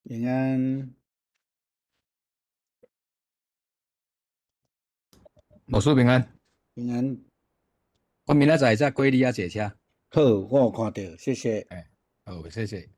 平安，老师平安，平安，我明仔载才过你遐坐车。好，我有看到，谢谢。哎，好，谢谢。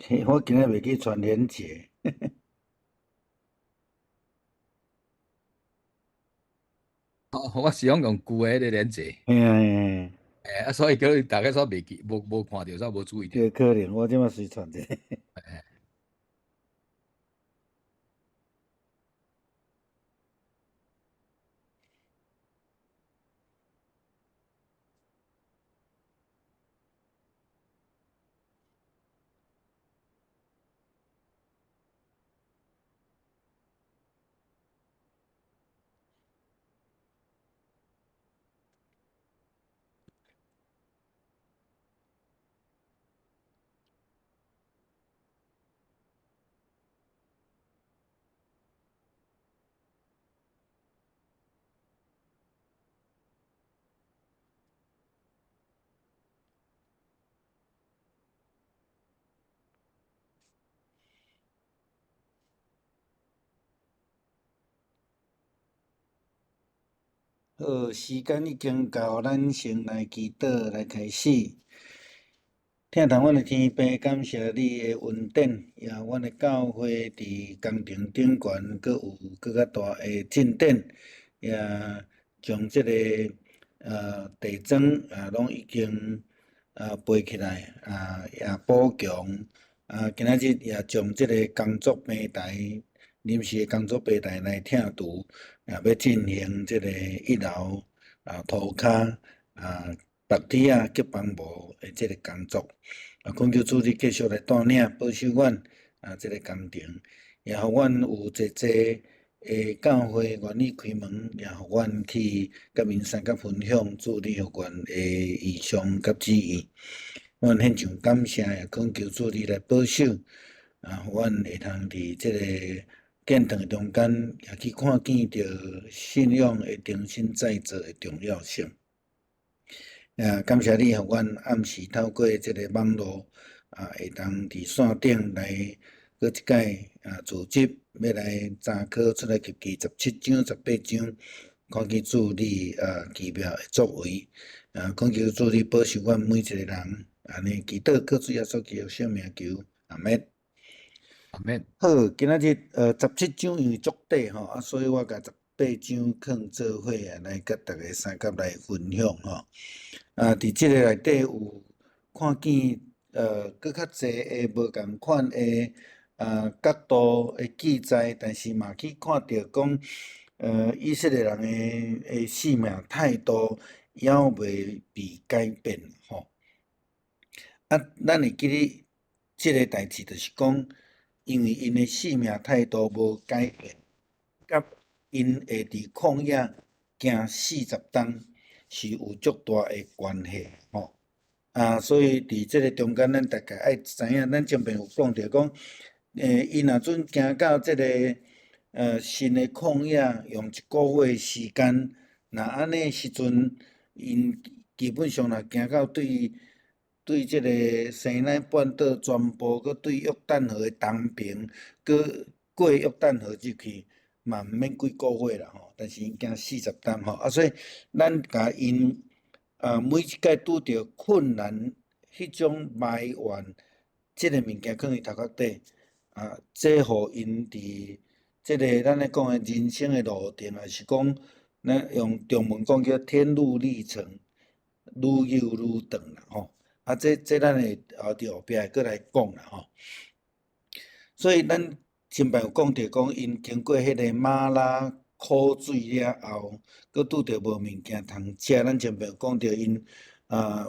嘿我今日袂去传连结，我是用旧的咧连接，嘿啊嘿啊，所以叫大家煞袂记，无看到，煞无注意到。这可能我即马随传者。好，时间已经到，咱先来祈祷来开始。听从阮的天父，感谢你的恩典，也阮的教会伫工程顶悬，阁有更较大的进展，也将即个地砖拢已经背起来，也补强，今仔日也将即个工作平台，临时的工作平台来拆除，也要进行即个一楼涂骹白底结帮膜的即个工作。恳求主你继续来带领保守阮即个工程，也互阮有济济诶教会愿意开门，也互阮去甲民山甲分享主你互阮诶意向甲旨意。阮献上感谢，也恳求主你来保守，互阮会通伫即个建堂中间，也去看见着信仰的重新再造的重要性。感谢你，互阮暗时透过即个网络会当伫线顶来过一届组织，要来查考出来及第17章、18章，看见主你奇妙的作为，恳求主你保守阮每一个人，安尼祈祷，靠主耶稣基督圣名求，阿免。阿免。好，今仔日17章因为足短吼，所以我甲18章放做伙来甲逐个三甲来分享吼。伫即个内底有看见搁较济诶无共款诶角度诶记载，但是嘛去看到讲以色列人诶信仰态度也未被改变吼。啊，咱会记咧，即个代志就是讲，因为因诶信仰态度无改变，甲因会伫旷野行40冬是有足大诶关系吼。所以伫即个中间，咱大概爱知影，咱前面有讲着讲，伊若准行到即个新诶旷野，用1个月时间，若安尼时阵，因基本上若行到对即个西奈半岛全部，佮对约旦河诶东边，佮过约旦河入去，嘛毋免几个月啦吼。但是因行40冬吼，所以咱甲因每一摆拄着困难，迄种埋怨，即个物件放伊头壳底，这互因伫即个咱咧讲诶人生诶路程，也是讲咱用中文讲叫天路历程，愈游愈长啦吼。这咱会伫后壁会搁来讲啦吼。所以咱前摆有讲着讲，因经过迄个马拉苦水了后，搁拄着无物件通食。咱前摆有讲着因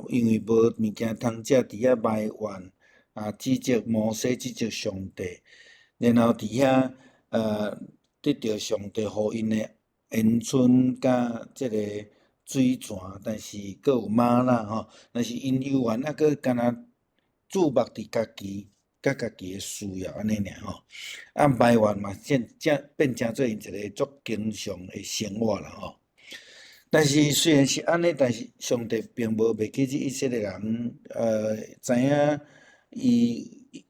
因为无物件通食，伫遐埋怨指责摩西，指责上帝，然后伫遐得到上帝互因的恩宠甲即个水泉，但是搁有吗哪吼，但是因犹原搁干若注目伫家己甲家己的需要安尼尔吼。埋怨嘛，变成做因一个足经常的生活啦吼。但是虽然是安尼，但是上帝并无袂记即以色列人，知影伊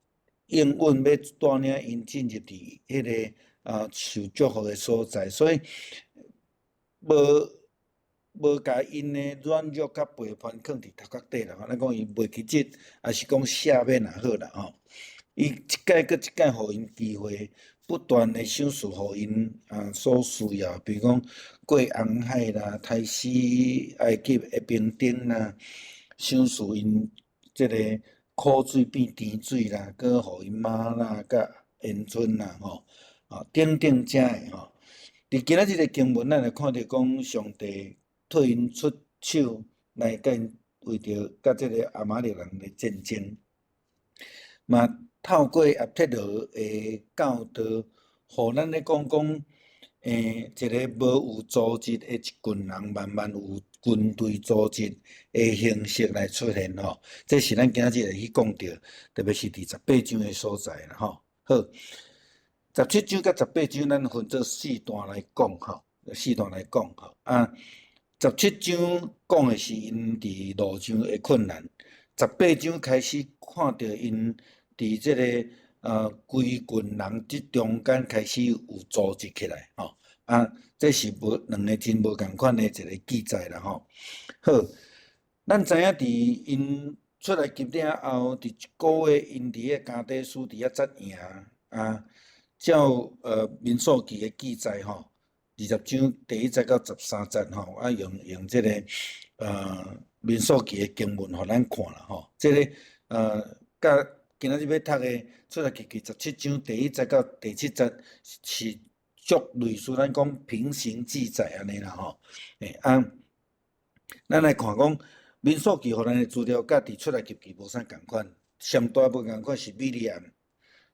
应允要带领因进入伫迄个受祝福的所在，所以无甲因的软弱甲背叛放伫头壳底啦。咱讲伊袂记即，也是讲赦免也好啦吼。伊一届搁一届，互因机会，不断的赏赐互因所需要，比如讲过红海啦，杀死埃及的兵丁啦，赏赐因即个苦水变甜水啦，搁互因吗哪甲恩宠啦吼，等等遮的吼。伫今仔日的经文，咱会看到讲上帝替因出手来甲因为着甲即个亚玛力人的战争，嘛透过亚伯罗的教导，互咱咧讲，一个无有组织的一群人，慢慢有军队组织的形式来出现吼。这是咱今仔日会去讲到，特别是伫18章的所在啦吼。好，17章甲18章咱分做4段来讲吼，4段来讲吼。17章讲的是因伫路上的困难，18章开始看到因伫即个规群人即中间开始有组织起来吼。这是两个真无共款的一个记载啦吼。好，咱知影伫因出来埃及了后，伫1个月因伫个加底斯伫遐扎营照民数记的记载吼，20章第1节到13节吼，用即个民数记的经文互咱看啦吼。即个甲今仔日要读的出来记17章第1节到第7节是足类似咱讲平行记载安尼啦吼。咱来看讲民数记互咱的资料，甲伫出来记无啥共款，上大无共款是米利暗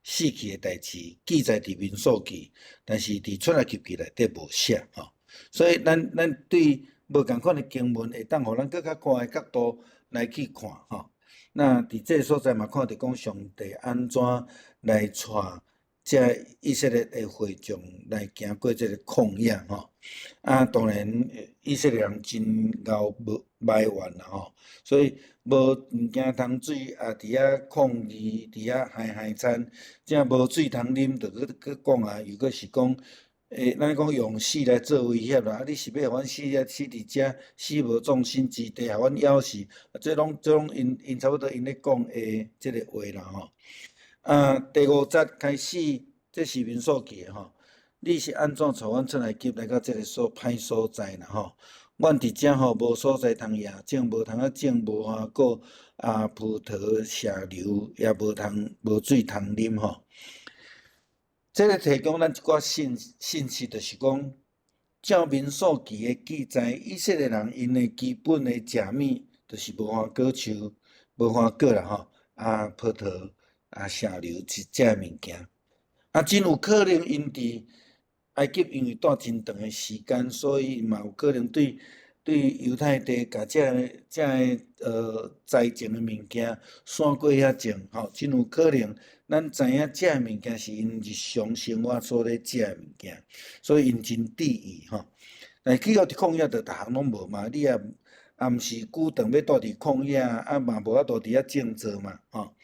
死去的代志记载伫民数记，但是伫出来记内底无写吼。所以咱对无共款的经文，会当互咱更较宽的角度来去看吼。那伫这个所在嘛，看到讲上帝安怎来带这以色列的会众来行过这个旷野吼。当然以色列人真熬埋怨啦吼，所以无物件通水，伫遐抗议，伫遐害惨，正无水通啉，着去讲又搁是讲，咱讲用死来做威胁啦，你是要互阮死伫遮，死无葬身之地，互阮枵死，这拢因差不多因咧讲即个话啦吼。第5节开始，这是民数记吼。你是安怎带阮出来埃及来到这个歹所在啦吼？阮伫遮吼无所在通野种，无通种无花果、葡萄、石榴，也无水通啉吼。这个提供咱一寡信息，就是讲，照民数记的记载，以色列人因的基本的食物，就是无花果树、无花果啦吼，葡萄、石榴是这物件。真有可能因伫埃及因为住真长的时间，所以嘛有可能对犹太地甲这栽种的物件散过遐种吼，真有可能。咱知影这物件是因日常生活所咧食的物件，所以因真注意吼。但去到伫旷野，就逐项拢无嘛，你也毋是久长要住伫旷野，嘛无法度伫遐种植嘛吼。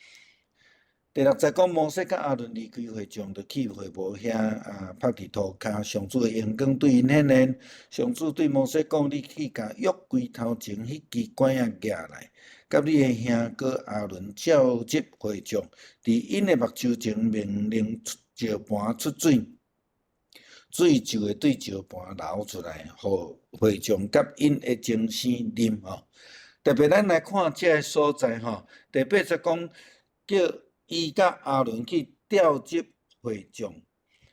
第六节讲，摩西甲阿伦离开会众，就去会幕遐拍伫涂骹。上主的阳光对因显现，上主对摩西讲：你去甲约柜头前迄支管仔举来，甲你的兄哥阿伦召集会众，伫因的目睭前命令石盘出水，水就会对石盘流出来，互会众甲因的精生啉吼。特别咱来看这个所在吼，第八节讲叫伊甲阿伦去召集会众，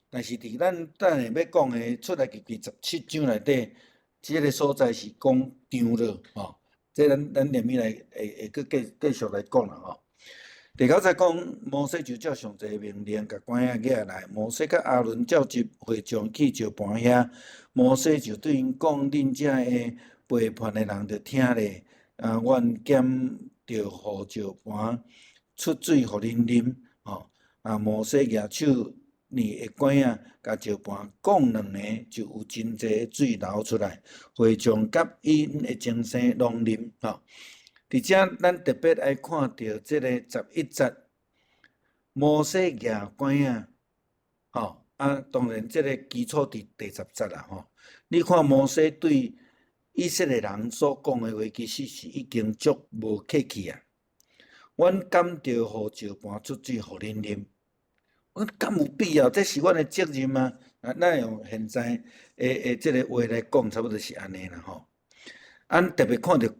但是伫咱等下要讲的出来记17章内底，这个所在是讲长老吼。这咱连面来会继续来讲啦吼。第九节讲，摩西就照上帝命令，甲管仔举来。摩西甲阿伦召集会众去石盘遐，摩西就对因讲：恁遮的背叛的人着听咧，愿减着互石盘出水互恁啉吼。摩西举手捏的管仔，甲石盘讲两下，就有真济水流出来，会众甲因的精生拢啉吼。伫遮，咱特别爱看到即个11节，摩西举管仔吼，当然即个基础伫第10节啦吼。你看摩西对以色列人所讲的话，其实是已经足无客气啊。阮敢着互石盘出水，互恁啉？阮敢有必要？这是阮的责任吗？咱用现在即个话来讲，差不多是安尼啦吼。特别看到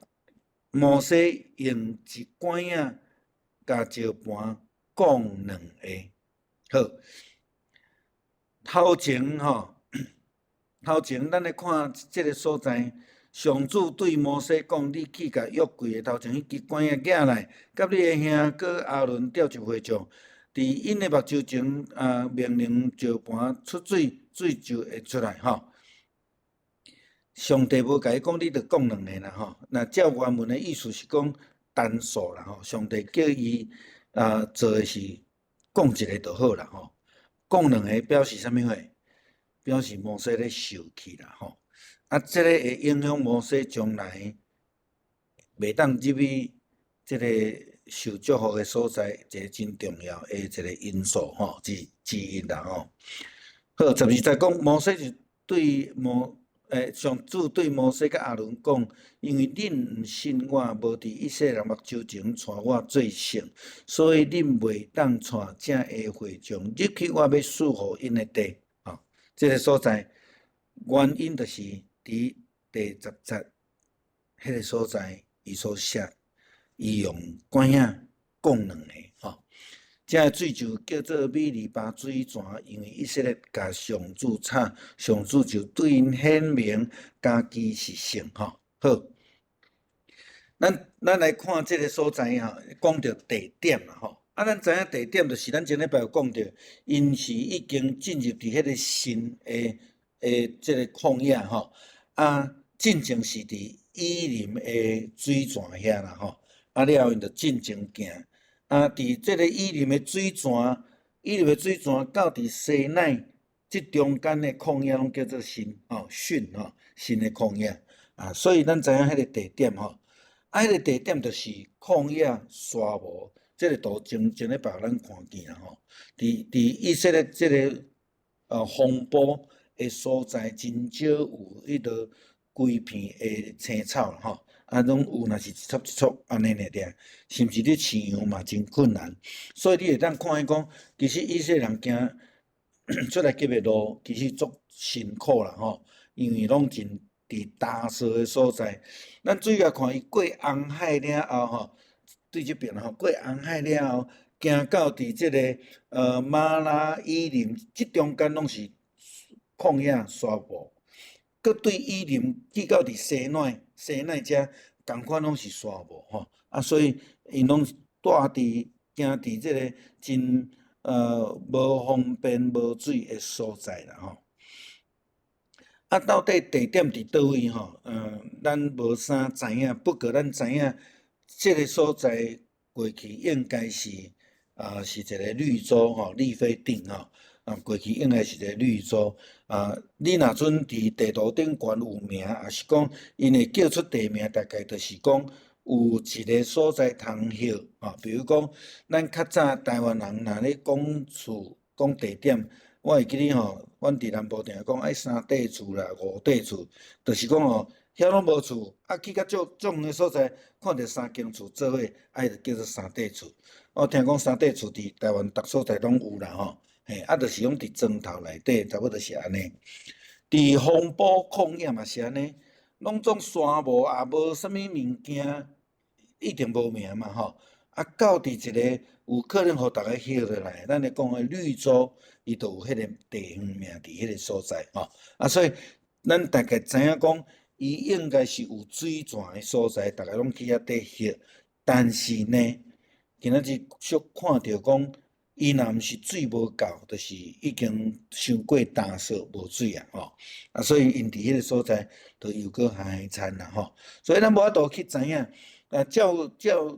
摩西用一管仔甲石盘讲两下。好，头前咱来看即个所在。上主对摩西讲：你去甲约柜的头前迄支管仔举来，甲你的兄哥阿伦召集会众，伫因的目睭前命令石盘出水，水就会出来吼。上帝无甲伊讲，你着讲两下啦吼。那照原文的意思是讲单数啦吼。上帝叫伊做的是讲一个就好啦吼。讲两下表示啥物货？表示摩西咧受气啦吼。这个会影响摩西将来袂当入去即个受祝福的所在，一个真重要的一个因素吼，之一啦吼。好，12节讲摩西就对上主对摩西甲阿伦讲，因为恁毋信我，无伫以色列人目睭前带我做圣，所以恁袂当带正的会众入去我要赐予因的地。这个所在原因就是伫第10节迄个所在，伊所写，伊用管仔讲两下吼。这水就叫做米利巴水泉，因为以色列甲上主吵，上主就对因显明家己是圣吼。好，咱来看这个所在吼，讲到地点啦吼。咱知影地点就是咱前礼拜有讲到，因是已经进入伫迄个新的这个旷野吼。进前是伫以林的水泉遐啦吼。了后因就进前行。伫这个以林的水泉到伫西奈这中间的旷野拢叫做新新的旷野所以咱知影迄个地点吼，迄个地点就是旷野沙漠。这个图前礼拜咱看见啦吼，伫以色列这个风波的所在，真少有迄个规片的青草吼。拢有，若是一撮一撮安尼尔，甚至你饲养嘛真困难，所以你会当看伊讲，其实以色列人行出来筏的路，其实足辛苦啦吼，因为拢真伫大沙的所在，咱主要看伊过红海了后吼，对即边吼过红海了后，行到伫即个马拉伊林，即中间拢是旷野沙漠。搁对伊林去到伫西奈遮，共款拢是沙漠吼，所以因拢住伫行伫即个真无方便无水的所在啦吼。到底地点伫倒位吼？咱无啥知影，不过咱知影即个所在过去应该是是一个绿洲吼，利非定吼。过去应该是一个绿洲你若准伫地图顶悬有名，也是讲因会叫出地名，大概就是讲有一个所在通歇比如讲，咱较早台湾人若咧讲厝、讲地点，我会记哩吼，阮伫南部定讲爱三地厝啦、五地厝，就是讲遐拢无厝，去到种远的所在，看到三间厝做伙，就叫做三地厝。我听讲三地厝伫台湾逐所在拢有啦吼。就是讲伫庄头内底，差不多是安尼。伫风埔旷野嘛是安尼，拢总沙漠也无啥物物件，一定无名嘛吼。到伫一个有可能互逐个歇落来，咱咧讲的绿洲，伊就有迄个地方名伫迄个所在吼。所以咱大概知影讲，伊应该是有水泉的所在，逐个拢去遐底歇。但是呢，今仔日俗看到讲。伊若毋是水无够，就是已经伤过干燥无水吼。所以因伫迄个所在，就又搁海产啦吼。所以咱无法度去知影。照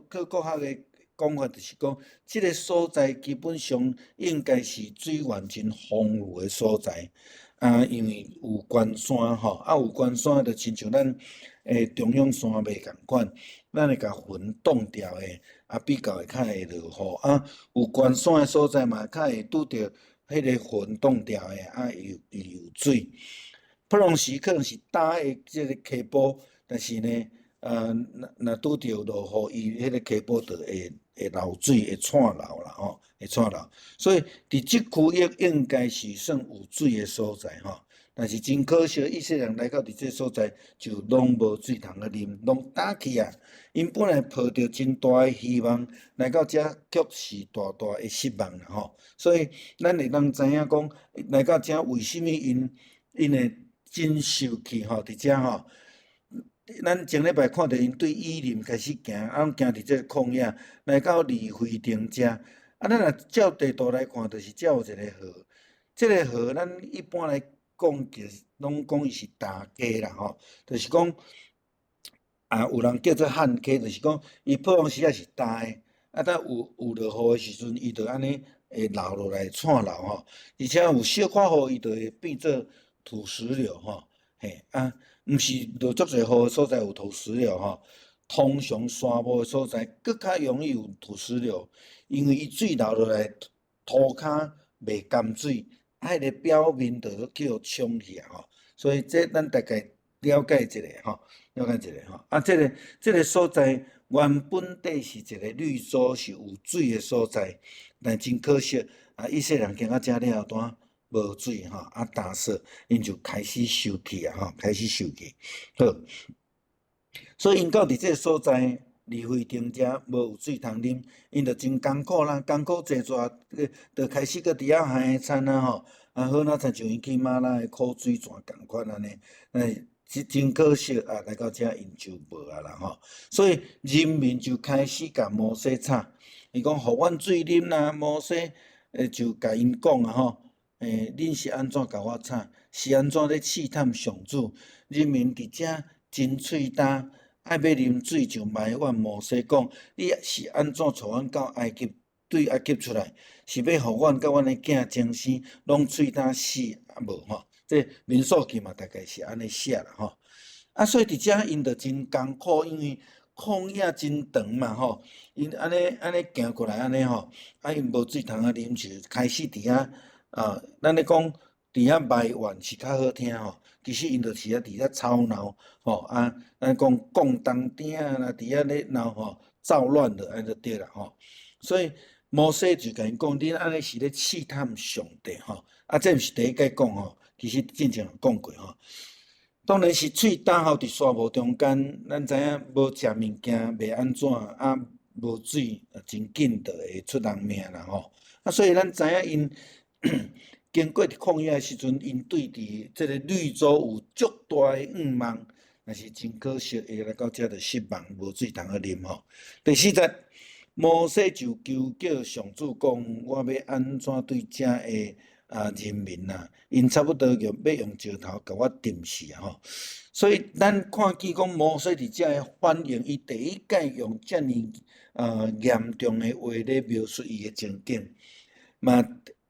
科学的讲法，就是讲，即个所在基本上应该是水源真丰富的所在。因为有关山吼，有关山就亲像咱中央山脉共款，咱会甲云挡掉的。比较会较会落雨有关山的所在嘛，较会拄着迄个云挡掉的又有水。不同时可能是大的即个溪坡，但是呢，若拄着落雨，伊迄个溪坡就会漏水，会串流啦吼，会串流。所以伫即区域应该是算有水的所在吼。但是真可惜，以色列人来到伫这所在，就拢无水通去啉，拢打去啊！因本来抱着真大的希望来到遮，却是大大的失望啦吼。所以咱会当知影讲，来到遮为甚物因会真受气吼？伫遮吼，咱前礼拜看到因对伊林开始行，拢行伫这个旷野，来到利非定遮。咱若照地图来看，就是遮有一个河，这个河咱一般来。讲就是拢讲伊是大溪啦吼，就是讲有人叫做旱溪，就是讲伊普通时也是大的，当有落雨的时阵，伊就安尼会流落来串流吼，而且有小可雨，伊就会变做土石流吼，毋是落足侪雨的所在有土石流吼，通常沙漠的所在搁较容易有土石流，因为伊水流落来涂骹袂甘水。迄个表面就去互冲去吼，所以这咱大概了解一下吼，了解一下吼。这个所在原本底是一个绿洲，是有水的所在，但真可惜以色列人行到遮了后单无水吼，干燥，因就开始受气吼，开始受气。好，所以因到伫这个所在。利非定遮无有水通啉，因着真艰苦啦，艰苦坐住，就开始搁伫遐海产吼，好哪亲像因去马拉的苦水泉共款安尼，真可惜来到遮因就无啦吼，所以人民就开始甲摩西吵，伊讲互阮水啉啦，摩西就甲因讲吼，恁是安怎甲我吵？是安怎咧试探上主？人民伫遮真喙焦。爱要啉水就埋怨摩西讲：你是安怎带阮到埃及？对埃及出来，是要互阮甲阮的囝争生，拢喙焦死无吼？这民数记嘛，大概是安尼写啦吼。所以伫遮因着真艰苦，因为旷野真长嘛吼，因安尼行过来安尼吼，因无水通啉，就开始伫遐咱咧讲伫遐埋怨是较好听吼。其实因就是伫遐吵闹吼咱讲讲当鼎啦，伫遐咧闹吼躁乱的安尼就对啦吼。所以摩西就甲因讲，恁安尼是咧试探上帝吼。这毋是第一届讲吼，其实之前有讲过吼。当然是喙打好伫沙漠中间，咱知影无食物件袂安怎，啊无水真紧就会出人命啦吼。啊，所以咱知影因经过伫旷野诶时阵，因对伫即个绿洲有足大诶愿望，但是真可惜，伊来到遮就失望，无水通去啉吼。第四节，摩西就求叫上主讲：我要安怎对遮诶人民啊？因差不多要用石头甲我钉死啊吼。所以咱看见讲摩西伫遮诶反应，伊第一届用遮尔严重诶话咧描述伊诶情景，嘛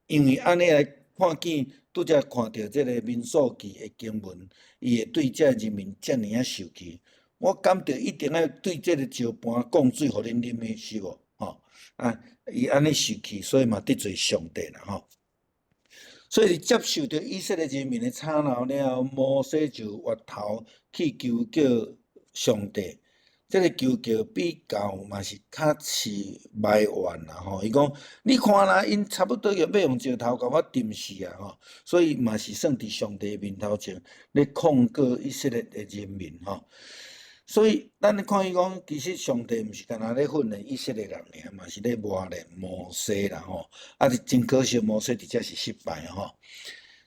因为安尼来看见，拄则看到即个民数记诶经文，伊会对遮人民遮尔啊受气。我感觉一定要对即个石盘降水，互恁啉诶，是无？吼啊，伊安尼受气，所以嘛得罪上帝啦吼。所以接受着以色列人民的吵闹了后，摩西就越头去求叫上帝。这个求叫比较嘛是较是埋怨啦吼。伊讲，你看啦，因差不多要用石头甲我钉死啊吼。所以嘛是算伫上帝面头前咧控告以色列的人民吼。所以，咱看伊讲，其实上帝毋是干那咧训练以色列人尔，嘛是咧磨练摩西啦吼。啊，真可惜，摩西伫遮是失败吼。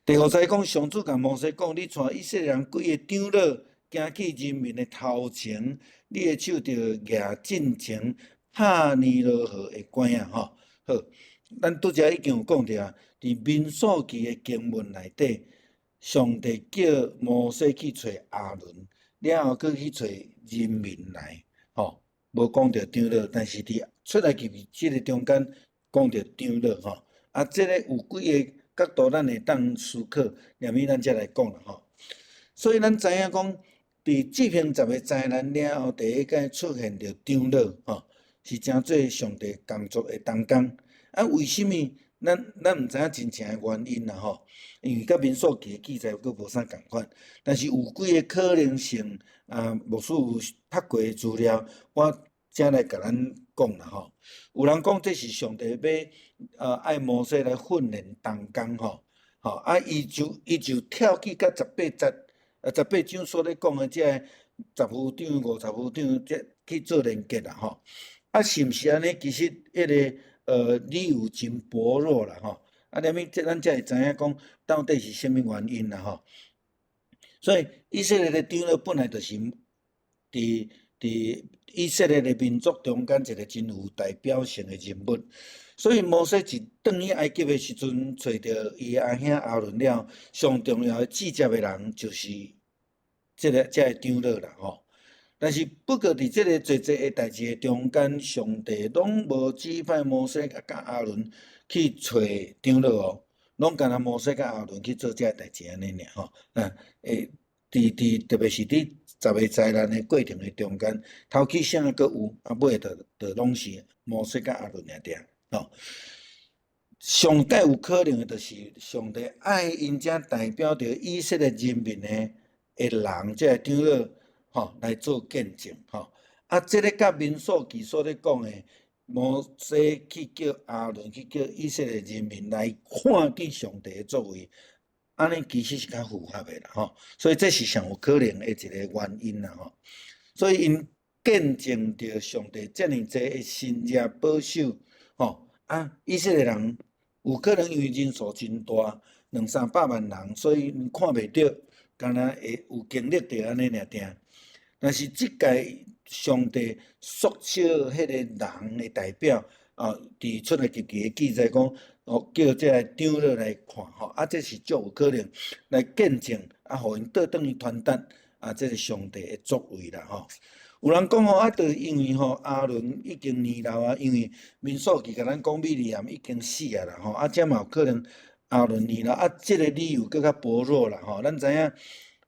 第五节讲，上主甲摩西讲：你带以色列人规个长老行去人民的头前，你的手着举进前拍尼罗河的管啊吼。好，咱拄则已经有讲着啊，伫民数记的经文内底，上帝叫摩西去找亚伦。了后，佮去找人民来，吼，无讲着长老，但是伫出来记即个中间讲着长老，吼，啊，即个有几个角度，咱会当思考，连伊咱才来讲啦，吼。所以咱知影讲，伫即篇10个灾难了后，第一届出现着长老，吼，是真做上帝工作的同工。啊，为什么咱毋知影真正的原因啦，吼？因为甲民数记记载佫无啥共款，但是有几个可能性啊，牧师有读过的资料，我才来甲咱讲啦吼。有人讲这是上帝要爱摩西来训练同工吼，吼啊，伊就跳去甲18章所咧讲的这10夫长、50夫长，这去做连结啦吼。啊，是毋是安尼？其实迄个理由真薄弱啦吼。啊，连咪咱才会知影讲到底是甚物原因啦吼。所以以色列的长老本来就是伫以色列的民族中间一个真有代表性的人物。所以摩西一转去埃及的时阵，找着伊阿兄亚伦了，上重要的记接的人就是这个长老啦吼。但是不过伫即个侪的代志的中间，上帝拢无指派摩西甲亚伦去找长老哦，拢干那摩西甲亚伦去做遮代志安尼尔吼。特别是伫10个灾难的过程的中间，头起啥阁有，啊尾就拢是摩西甲亚伦尔吼。上界有可能的，就是上帝爱因遮代表着以色列人民的人，即个长老。吼，来做见证吼。啊，即个甲民数记所咧讲的，摩西去叫亚伦去叫以色列人民来看见上帝的作为，安尼其实是较符合的啦吼。所以这是上有可能的一个原因啦吼。所以因见证着上帝遮尔济的新约保守吼。啊，以色列人有可能因为人数真大，200-300万人，所以看袂着，敢若会有经历着安尼尔定。但是即届上帝缩小迄个人的代表啊，伫出来记的记载讲，叫这个长老来看吼，啊，这是足有可能来见证啊，互因倒转去传达啊，这个上帝的作为啦吼。有人讲吼，啊，就是因为吼亚伦已经年老啊，因为民数记甲咱讲米利暗已经死啊啦吼，啊，这嘛有可能亚伦年老啊，这个理由更较薄弱啦吼。咱知影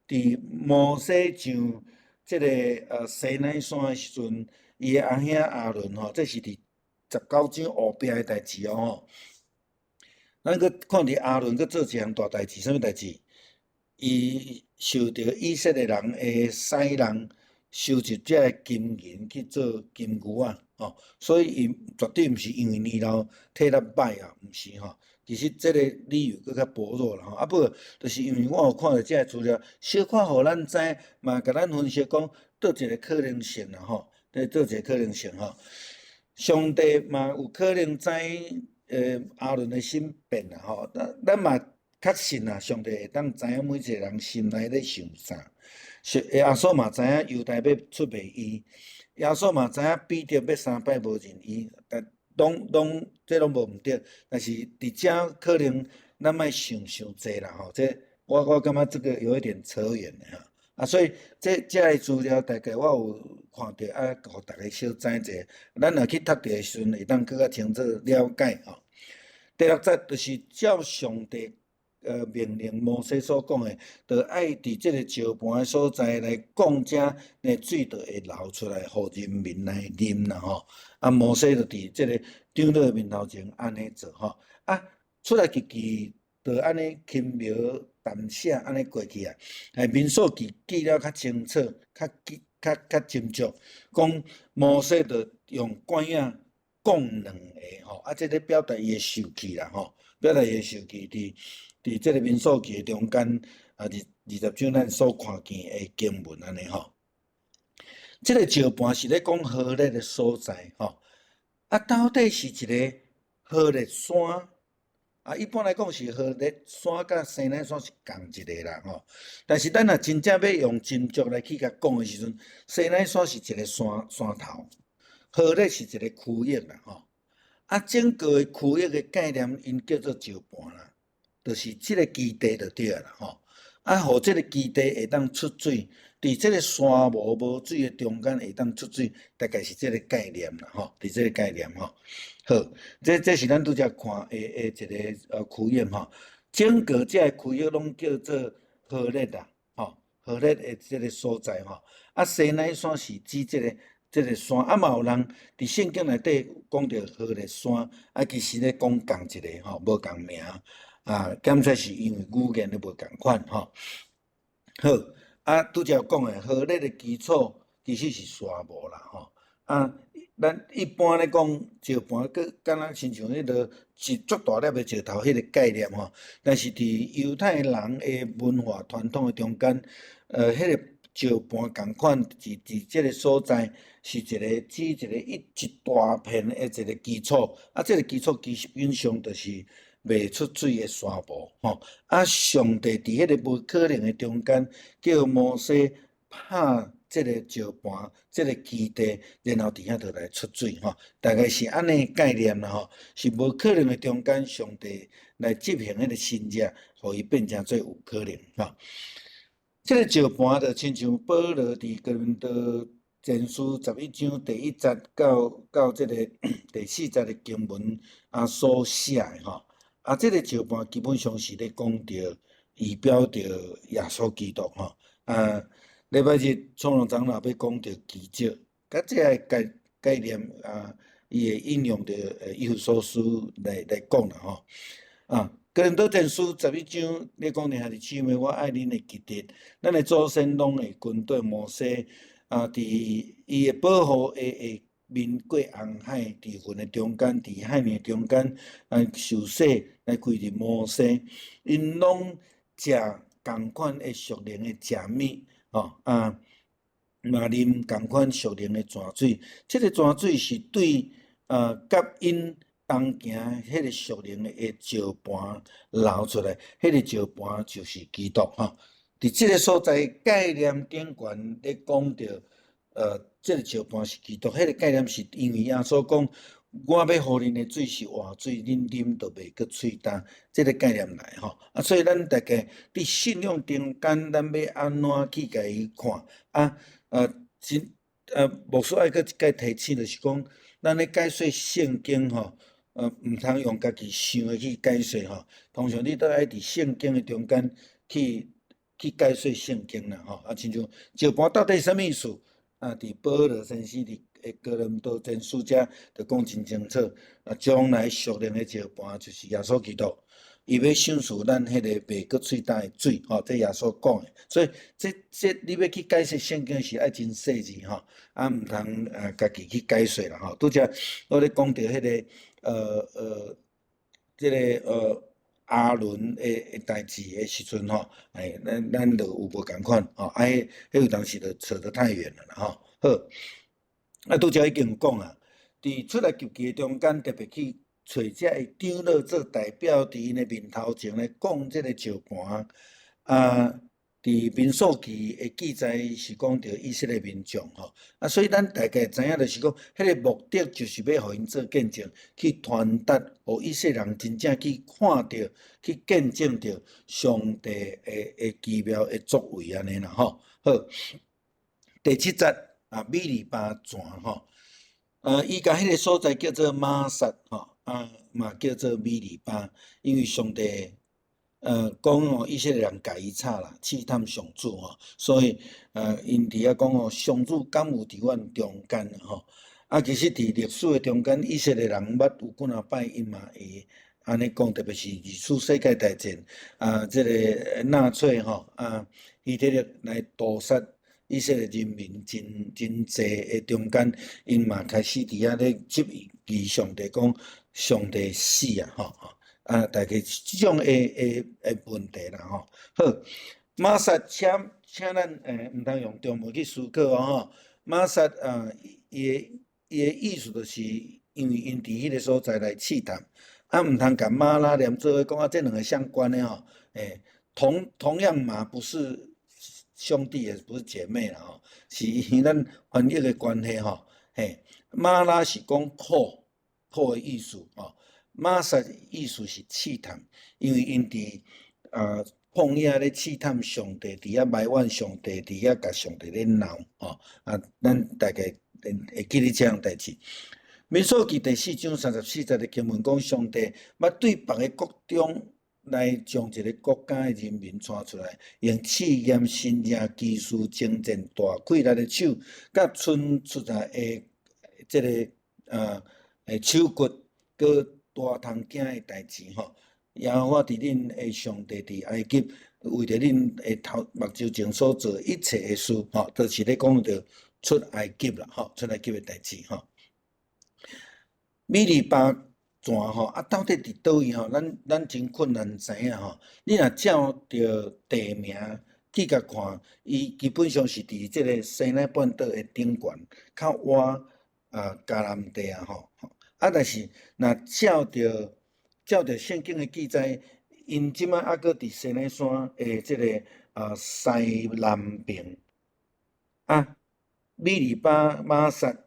伫摩西上即个西奈山的时阵，伊的阿兄亚伦吼，这是伫19章后壁的代志哦吼。咱搁看伫亚伦搁做一项大代志，啥物代志？伊受到以色列人的使人收集遮个金银去做金牛啊，吼，所以伊绝对毋是因为年老体力歹啊，毋是吼。其实这个理由更较薄弱啦吼，啊不过就是因为我有看到遮个资料，小可互咱知，嘛甲咱分析讲倒一个可能性啦吼，倒一个可能性吼。上帝嘛有可能知阿伦的心变啦吼，咱嘛确信啦，上帝会当知影每一个人心内咧想啥。耶稣嘛知影犹太要出卖伊，耶稣嘛知影彼得要3摆无认伊，但这拢无毋对，但是伫遮可能咱莫想伤济啦吼，这我感觉这个有一点扯远了哈。啊，所以遮个资料大概我有看到，啊，互大家小知者，咱若去读着的时阵，会当更较清楚了解吼。第六节就是照上帝命令摩西所讲的，就爱伫即个石盘的所在来降遮呢水，就会流出来，互人民来啉啦吼。啊，摩西就伫即个长老面头前安尼做吼。啊，出来记就安尼轻描淡写安尼过去啊。民数记了较清楚，较斟酌，讲摩西就用管影讲2个吼，啊，这个表达伊的受气啦吼，表达伊的受气伫这个民数记的中间啊，20章咱所看见的经文安尼吼。这个石盘是咧讲何烈的所在吼，啊，到底是一个何烈山？啊，一般来讲是何烈山甲西奈山是共一个啦吼，但是咱若真正要用斟酌来去甲讲的时阵，西奈山是一个山头，何烈是一个区域啦吼。啊，整个的区域的概念因叫做石盘啦，就是即个基地就对啦吼。啊，互即个基地会当出水，伫即个山无水的中间会当出水，大概是即个概念啦吼，伫即个概念吼。好，这是咱拄则看的一个区域吼，整个遮个区域拢叫做何烈啦吼，何烈的即个所在吼。啊，西奈山是指即个山，啊嘛有人伫圣经内底讲着何烈山，啊其实咧讲共一个吼，无共名啊，检测是因为语言咧无共款吼。好，啊拄则讲诶，何烈的基础其实是沙漠啦吼，啊，咱一般咧讲石盘，佮敢若亲像迄落是足大粒的石头迄个概念吼，但是伫犹太人的文化传统的中间，迄个石盘共款，伫即个所在是一个指一个一大片的一个基础，啊，即个基础基本上就是未出水的沙漠吼。啊，上帝伫迄个无可能的中间，叫摩西拍即个石盘，即个基地，然后伫遐就来出水吼，大概是安尼概念啦吼，是无可能的中间，上帝来执行迄个新约，互伊变成做有可能吼。即个石盘就亲像保罗伫哥林多前书11章第1节到即个第4节的经文啊所写的吼。啊，即个石盘基本上是咧讲着仪表着耶稣基督吼。啊，礼拜日创龙长老要讲着奇迹，甲即个概念啊，伊会应用着以弗所书来讲啦吼。啊，哥林多前书11章咧讲呢，是姊妹，我爱恁的基地，咱的祖先拢会军队摩西啊，伫伊的保护的面过红海，伫云的中间，伫海面中间受洗来归入摩西，因拢食共款的属灵的食物吼啊，嘛啉共款属灵的泉水，即个泉水是对甲因同行迄个属灵的石盘流出来，迄个石盘就是基督吼。伫即个所在概念顶悬咧讲着，即个石盘是基督，迄个概念是因为耶稣讲，我要互恁的水是活水，恁啉就袂阁喙干，即个概念来吼。啊，所以咱大家伫信仰中间，咱要安怎去甲伊看啊？牧师爱阁一解提醒，就是讲，咱咧解说圣经吼。毋通用家己想的去解说吼，通常你都爱伫圣经的中间去解说圣经啦吼。啊，亲像石盘到底是啥物意思？啊，伫保罗先生伫哥林多前书遮就讲真清楚。啊，将来属灵的石盘就是耶稣基督。伊要享受咱迄个袂过喙焦的水，这耶稣讲的。所以这你要去解释圣经是爱真细致毋通家己去解说啦拄则我咧讲到迄个这个阿伦的代志的时阵咱就有无共款迄有当时就扯得太远了啦好，拄则已经讲啊，伫出来及记的中间特别去找遮个长老做代表，伫因的面头前咧讲即个石盘伫民数记的记载是讲着以色列民众所以咱大概知影就是讲，迄个目的就是要互因做见证，去传达，互以色列人真正去看到、去见证着上帝的奇妙的作为安尼啦好，第7节米利巴泉伊甲迄个所在叫做玛撒嘛叫做米利巴，因为上帝讲以色列人甲伊吵啦，试探上主所以因伫遐讲上主敢有伫阮中间其实伫历史的中间，以色列人捌有几若摆因嘛会安尼讲，特别是二次世界大战这个纳粹希特勒来屠杀以色列人民真济的中间，因嘛开始伫遐咧质疑上帝，讲上帝死大概即种的问题啦好，玛撒请咱毋通用中文去思考玛撒伊的意思就是因为因伫迄个所在来试探，毋通甲玛拉连做伙讲这两个相关的同样嘛不是兄弟也不是姐妹啦是咱翻译的关系玛拉是讲苦的意思玛撒意思是试探，因为因伫旷野咧试探上帝，伫遐埋怨上帝，伫遐甲上帝咧闹咱大概会记咧这样代志。民数记第4章34节的经文讲，上帝捌对别个国中来将一个国家的人民带出来，用试验、神迹、奇事、征战、大溃烂的手，甲伸出来的这个手骨，搁大通惊的代志耶和华伫恁的上帝伫埃及，为着恁的头目睭前所做一切的事就是咧讲着出埃及啦出埃及的代志米利巴泉到底伫倒位咱真困难知影你若照着地名去甲看，伊基本上是伫即个西奈半岛的顶悬，较晏迦南地但是若照着圣经的记载，因即摆还搁伫西奈山的即个西南边米利巴玛撒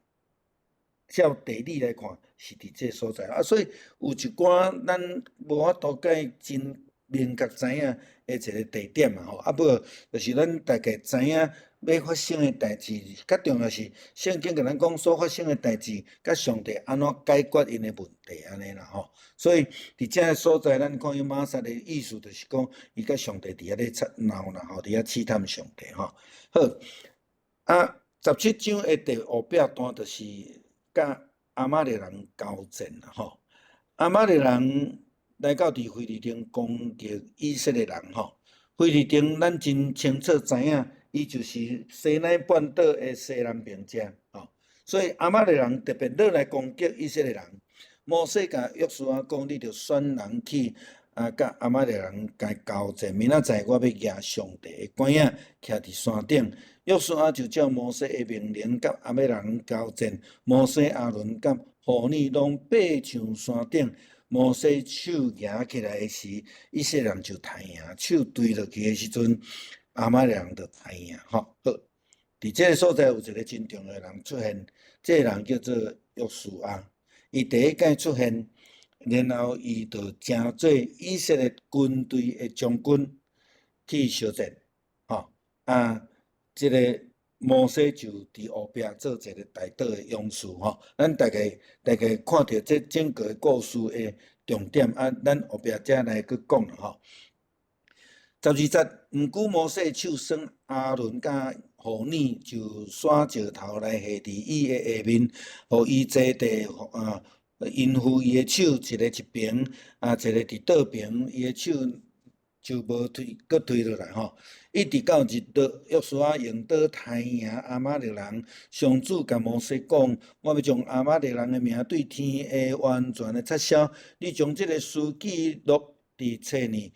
照地理来看是伫这所在所以有一寡咱无法度解真明确知影的一个地点不过就是咱大概知影要发生的代志，较重要是圣经甲咱讲所发生的代志，甲上帝安怎解决因的问题安尼啦所以伫遮个所在，咱看伊玛撒的意思，就是讲伊甲上帝伫遐咧闹啦伫遐试探上帝好17章的第5篇段就是甲亚玛力人交战啦亚玛力人来到伫腓利丁攻击以色列人腓利丁咱真清楚知影，伊就是西奈半岛的西南边遮所以亚玛力人特别落来攻击以色列人。摩西甲约书亚讲，你着选人去甲亚玛力人交战，明仔载我要举上帝的拐仔徛伫山顶。约书亚就照摩西的命令甲亚玛力人交战，摩西、亚伦甲户珥拢爬上山顶。摩西手举起来的时，以色列人就刣赢；手推落去的时阵，亚玛力人就刣赢好，伫这个所在有一个真重要的人出现，这个人叫做约书亚。伊第一届出现，然后伊就成做以色列军队的将军去相战这个摩西就伫后壁做一个大岛的勇士咱大概看到这整个故事的重点咱后壁才来去讲啦12节，毋久摩西手酸，亚伦甲户珥就刷石头来下伫伊的下面，互伊坐地因父伊的手一个一边，一个伫倒边，伊的手就无推落来吼。一直到日落，约书亚用刀杀赢亚玛力人。上主甲摩西讲：我要将亚玛力人的名对天下完全的撤销。你将这个书记录伫册呢，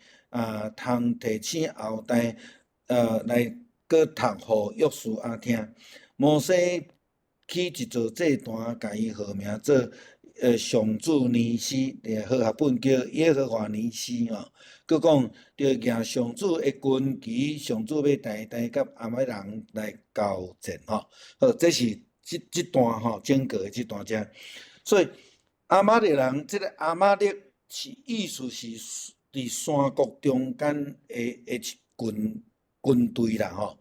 通提醒后代，来搁读互约书亚听。摩西起一座祭坛，甲伊号名做上主尼西，和合本叫耶和华尼西吼。佮讲着举上主的军旗，上主要代代甲亚玛力人来交战吼。好，这是这段吼整个的这段遮。所以亚玛力人，这个亚玛力是意思是伫山谷中间的一军队啦吼。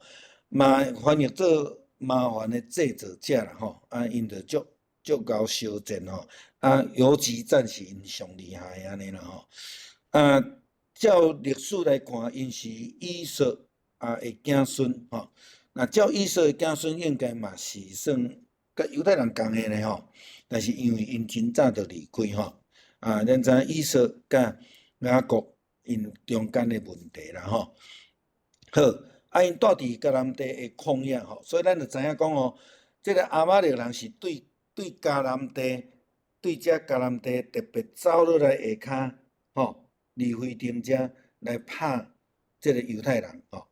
翻译做麻烦的制造者啦吼，因着足够烧战吼，游击战是因上厉害安尼啦吼。照历史来看，因是以色的子孙吼。那照以色的子孙，应该嘛是算甲犹太人共个咧吼。但是因为因真早就离开吼，咱知以色甲雅各因中间的问题啦吼。好，因住伫迦南地的旷野吼，所以咱就知影讲吼，这个亚玛力人是对迦南地，对遮迦南地特别走落来下骹吼。利非定遮来拍即个犹太人吼，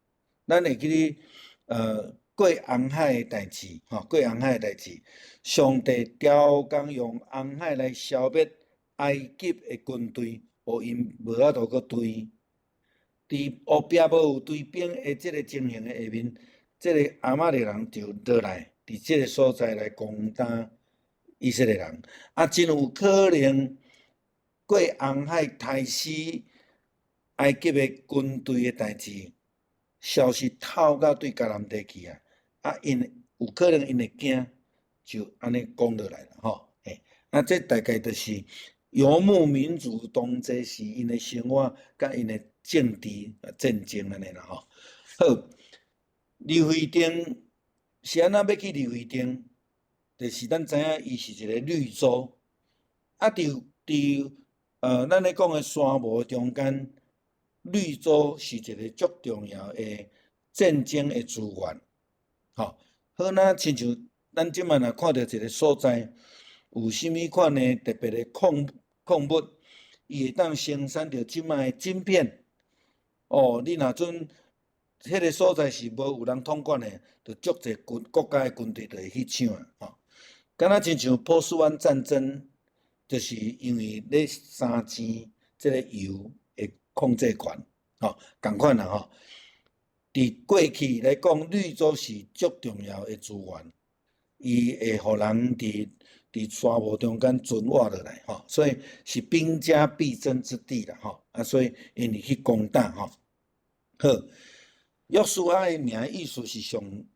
咱会记哩过红海的代志吼，过红海的代志，上帝调工用红海来消灭埃及的军队，互因无法度搁追。伫后壁无有追兵的即个情形的下面，即个亚玛力人就落来伫即个所在来攻打以色列人，真有可能。过红海杀死埃及的军队的代志，消息透到对迦南地去啊！因有可能因会惊，就安尼讲落来了吼。这大概就是游牧民族当这时因的生活甲因的政治战争安尼啦吼。好，利非定是安怎要去利非定？就是咱知影伊是一个绿洲，伫咱咧讲的沙漠中间，绿洲是一个足重要的战争的资源，吼。好，亲像咱即摆若看到一个所在，有啥物款的特别的矿物，伊会当生产着即摆的晶片。你若阵迄个所在是无有人统管的，着足侪国家的军队就会去抢啊，吼。敢若亲像波斯湾战争。就是因为咧三钱即个油的控制权，共款啦吼。伫过去来讲，绿洲是足重要的资源，伊会互人伫沙漠中间存活落来吼，所以是兵家必争之地啦吼。所以因会去攻打吼。好。约书亚的名意思是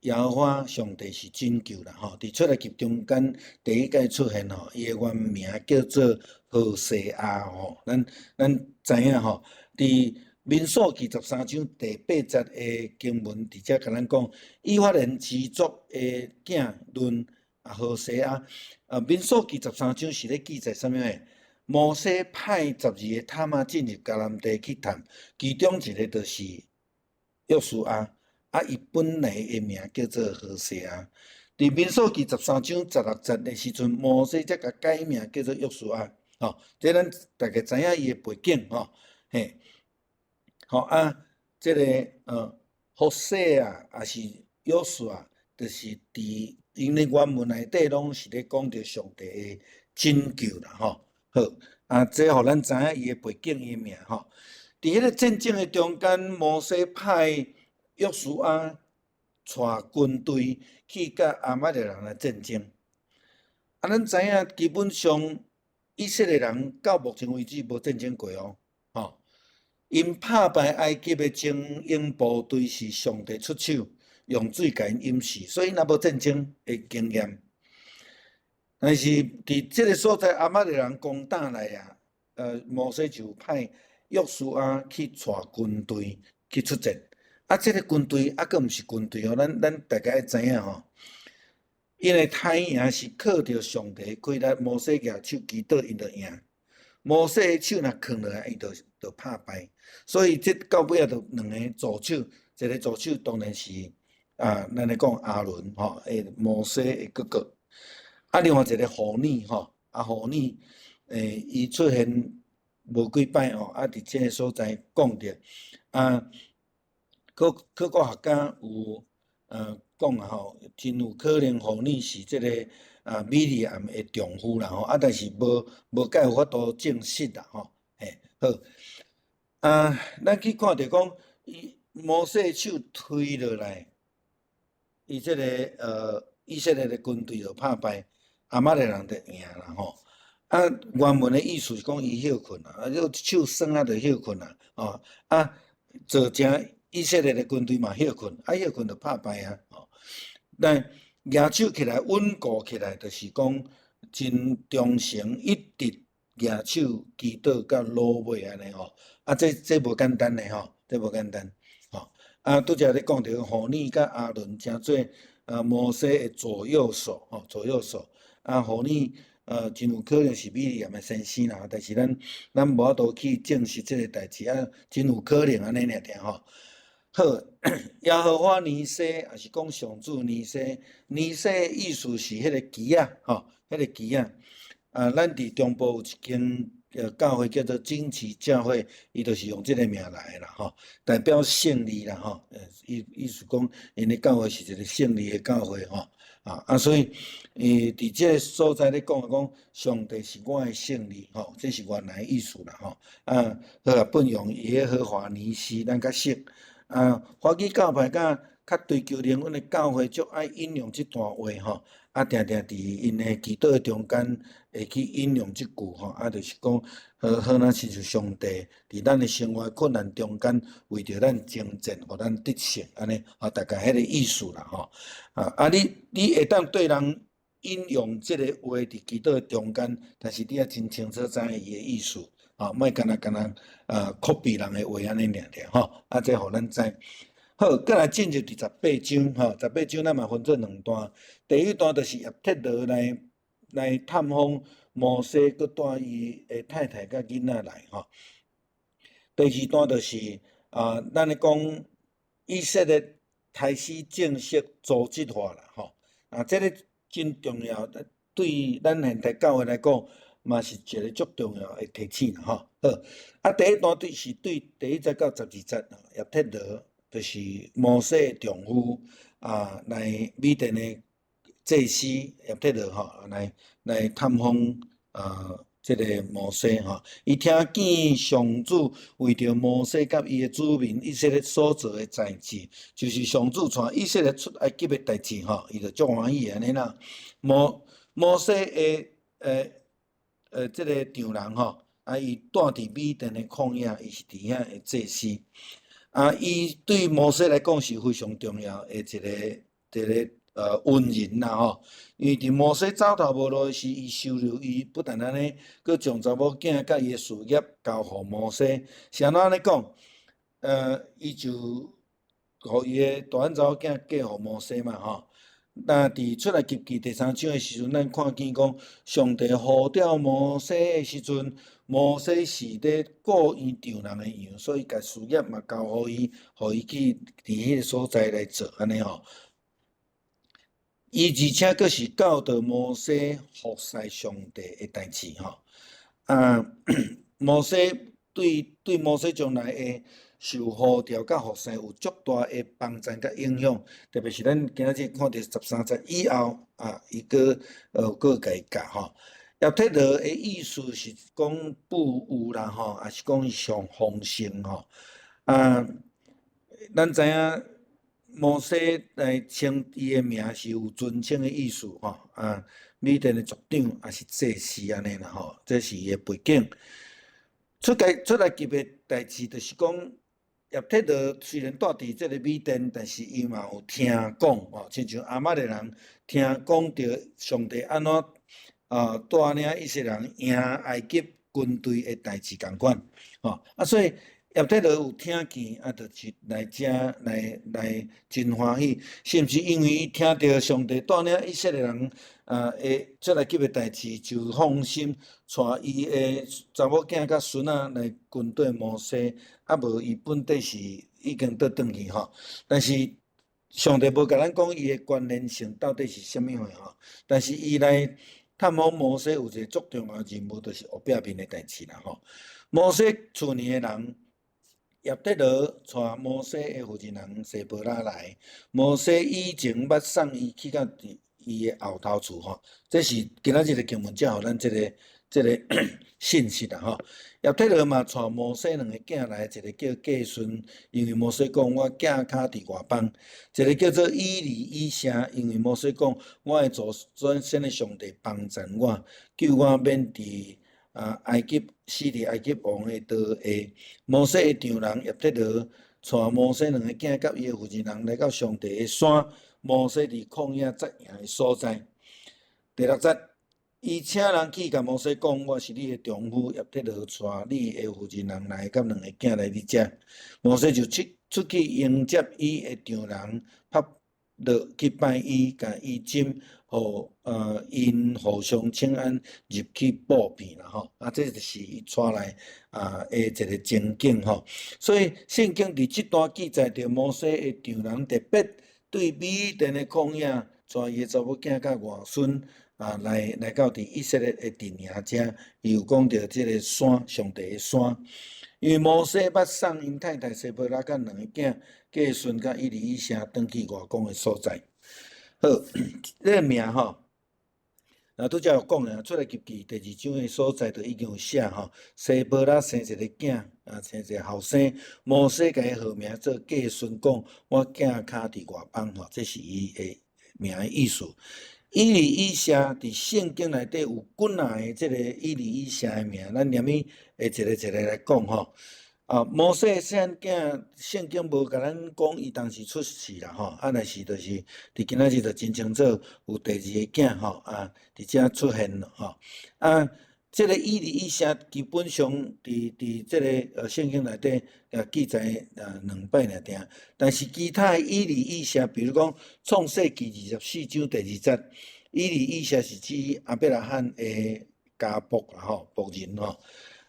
耶和华上帝是拯救啦吼。伫出埃及中间第一届出现吼，伊的原名叫做何西阿吼。咱知影吼，伫民数记13章第8节的经文，伫遮甲咱讲，以法莲支族的囝论何西阿。民数记13章是咧记载啥物诶？摩西派12个探仔进入迦南地去探，其中一个就是。约书亚，伊本来的名叫做何西阿。伫民数记13章16节的时阵，摩西才甲改名叫做约书亚。吼，这咱大概知影伊的背景吼。嘿，好这个何西阿也是约书亚，就是伫因的原文内底拢是咧讲着上帝的拯救啦吼。好，这互咱知影伊的背景，伊的名吼。伫迄个战争的中间，摩西派约书亚带军队去甲亚玛力人来战争。咱知影基本上以色列人到目前为止无战争过哦。因打败埃及的精英部队是上帝出手，用水甲因淹死，所以若无战争的经验。但是伫即个所在，亚玛力人攻打来啊，摩西就派。约书亚去带军队去出战，即个军队佫毋是军队哦，咱大家要知影吼。因为太赢是靠着上帝开力，摩西举手祈祷，因就赢。摩西的手若放落来，伊就拍败。所以这到尾仔就两个助手，一个助手当然是咱来讲亚伦摩西的哥哥。另外一个狐狸狐狸伊出现无几摆伫这个所在讲着科学家有讲真有可能狐狸是这个米利暗的丈夫啦但是无介有法度证实啦好，咱去看着讲，摩西的手推落来，伊这个以色列的军队就拍败，亚玛力人就赢啦原文的意思是讲伊休困啦，手酸就休困啦造成以色列的军队嘛休困，休困就拍败但举手起来稳固起来，就是讲真忠诚，一直举手祈祷到落尾安尼这无简单的这无简单拄则咧讲着狐狸甲亚伦诚做摩西的左右手左右手狐狸真有可能是米利暗的先生啦，但是咱无法度去证实这个代志真有可能安尼尔好，耶和华尼西也是讲上主尼西，尼西的意思是迄个旗迄个旗咱伫中部有一间教会叫做惊奇教会，伊就是用这个名来啦代表胜利啦意思讲因的教会是一个胜利的教会所以伫这个所在咧讲上帝是我的胜利这是原来的意思啦好本用耶和华尼西，咱较熟。华语教派较追求灵恩的教会，足爱引用这段话定定伫因的祈祷中间会去引用这句就是讲好咱亲像上帝伫咱的生活困难中间，为着咱征战，互咱得胜安尼大概迄个意思啦你会当对人引用这个话伫祈祷中间，但是你也真清楚知影伊的意思。莫干那copy 人的话安尼尔这互咱知。好，再来进入第18章18章咱嘛分做两段。第一段就是叶忒罗来探访摩西，佮带伊的太太佮囡仔来第二段就是咱咧讲以色列开始正式组织化啦这个真重要，对咱现代教会来讲。嘛是一个足重要的提醒啦好，第一段是对第1节到12节叶忒罗就是摩西的丈夫来米甸的祭司叶忒罗来探访这个摩西伊听见上主为着摩西甲伊的子民以色列所做的代志，就是上主带以色列出埃及的代志伊就足欢喜安尼啦。摩西的这个丈人伊住伫米甸的旷野，伊是伫遐的祭司伊对摩西来讲是非常重要的一个恩人啦因为伫摩西走投无路时，伊收留伊，不但安尼，佮将查某囝甲伊的事业交互摩西。是安怎咧讲？伊就互伊的大汉查某囝嫁互摩西嘛那伫出来记第3章的时阵，咱看见讲上帝呼召摩西的时阵，摩西是咧顾伊丈人的样，所以甲事业嘛交互伊，互伊去伫迄个所在来做安尼伊而且佫是教导摩西服侍上帝的代志摩西对摩西将来的受呼召甲服侍有足大的帮助甲影响，特别是咱今仔日看到13节以后伊佫甲伊教叶忒罗的意思是讲富有啦也是讲上丰盛咱知影摩西来称伊的名是有尊称的意思米甸的族长也是祭司安尼啦这是伊的背景。出来记的代志就是讲。叶忒罗虽然住伫这个米甸，但是伊嘛有听讲亲像亚玛力人听讲着上帝安怎带领以色列人赢埃及军队的代志共款所以叶忒罗有听见，就是来遮来真欢喜，是毋是因为伊听到上帝带领以色列人会出来急的代志，就放心带伊的查某囝甲孙仔来跟对摩西，无伊本地是已经倒转去吼。但是上帝无甲咱讲伊的关联性到底是啥物货吼，但是伊来探访摩西有一个足重要的任务，就是后壁面的代志啦吼。摩西厝里的人。叶忒罗带摩西的负责人西波拉来，摩西以前捌送伊去到伊的后头厝吼，这是今仔日的经文才互咱这个信息啦吼。叶忒罗嘛带摩西两个囝来，一个叫计顺，因为摩西讲我囝脚伫外邦；一个叫做以利以谢，因为摩西讲我的祖先的上帝帮助我，救我免伫。埃及死伫埃及王的刀下，摩西的丈人叶忒罗带摩西两个囝甲伊的负责人来到上帝的山，摩西伫旷野扎营的所在。第6节，伊请人去甲摩西讲：我是你的丈夫叶忒罗，带你的负责人来，甲两个囝来你遮。摩西就出去迎接伊的丈人，拍落去拜伊，甲伊斟。因互相请安入去报片啦吼，这就是伊带来的一个情景吼。所以圣经伫这段记载着摩西的丈人特别对米甸的旷野带伊的查某囝甲外孙来到伫以色列的阵营遮，伊有讲着这个山，上帝的山。因为摩西捌送因太太西波拉甲两个囝计顺甲以利以谢转去外公的所在。好，这个名吼，拄则有讲啦，出来及第2章的所在，就已经有写吼。西波拉生一个囝，生一个后生，摩西甲伊号名做计顺，讲我囝脚伫外邦吼，这是伊的名的意思。以利以谢伫圣经内底有几若的这个以利以谢的名，咱念伊会一个一个来讲吼。摩西生囝，圣经无甲咱讲伊当时出世啦吼，但是就是伫今仔日就真清楚有第2个囝吼，伫遮出现了吼。这个以利以谢基本上伫这个圣经内底记载2摆尔定，但是其他的以利以谢，比如讲创世纪24章第2节，以利以谢是指亚伯拉罕的家仆啦吼，仆人吼。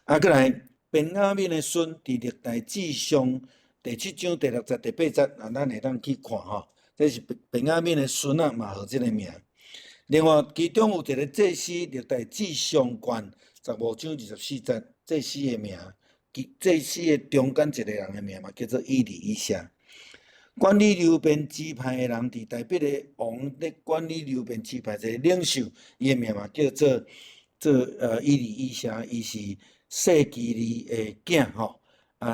过来。便雅悯的孙伫历代志上第7章第6节、第8节，咱会当去看吼。这是便雅悯的孙嘛，号这个名。另外，其中有一个祭司，历代志上卷15章24节，祭司的名，祭司的中间一个人的名嘛，叫做以利以谢。管理流便支派的人，伫台北的王咧管理流便支派一个领袖，伊的名嘛叫做以利以谢，伊是。细基利的囝吼，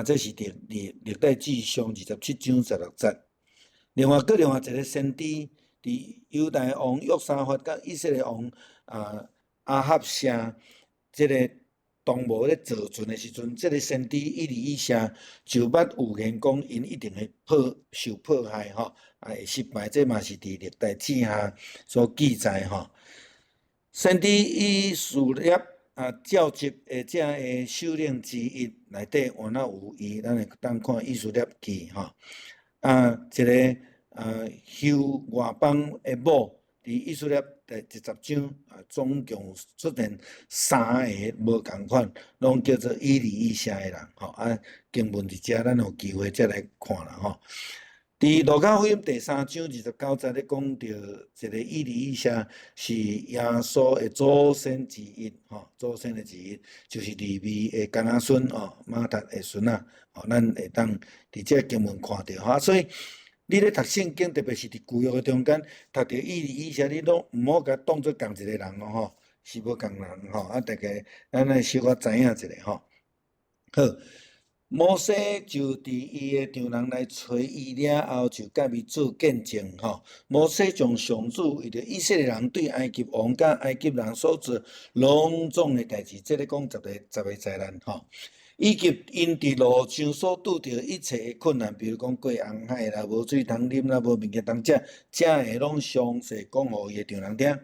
这是历代志上27章16节。另外一个先知，伫犹大王约沙法甲以色列王阿哈城这个动物咧造船的时阵，这个先知以利以谢就捌预言讲，因一定会受迫害吼，会失败。这嘛是伫历代志下所记载吼。先知以事业。召集的这个首领之一内底，原来有伊，咱会当看《以斯帖记》吼。一个休外邦的某，伫《以斯帖》第10章总共出现3个无共款，拢叫做以利以谢的人吼。经文伫遮，咱有机会再来看啦吼。伫路加福音第3章29节咧讲到一个以利以谢是耶稣的祖先之一，祖先的之一就是利未的干仔孙马达的孙仔，咱会当伫这经文看到哈。所以你咧读圣经，特别是伫旧约的中间，读到以利以谢，你拢毋好甲当做同一个人吼，是无共人吼。大家咱来小可知影一下吼。好。摩西就伫伊的丈人来找伊了后，就甲伊做见证吼。摩西将上主为着以色列人对埃及王甲埃及人所做隆重的代志，这咧讲十个灾难吼，以及因伫路上所拄着一切的困难，比如讲过红海啦、无水通啉啦、无物件通食，这个拢详细讲互伊的丈人听。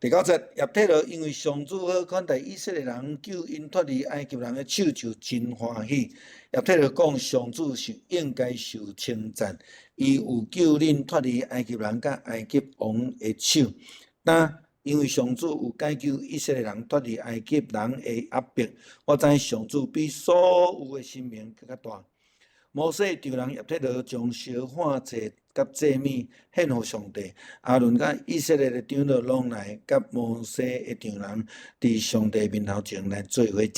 第9节，叶忒罗因为上主好款待以色列人，救因脱离埃及人的手，就真欢喜。叶忒罗讲，上主是应该受称赞，伊有救恁脱离埃及人甲埃及王的手。但因为上主有解救以色列人脱离埃及人的压迫，我知上主比所有的生命更较大。摩西丈人叶忒罗将烧化祭甲祭物献予上帝，阿伦甲以色列的长老拢来甲摩西的丈人伫上帝面头前来做伙食。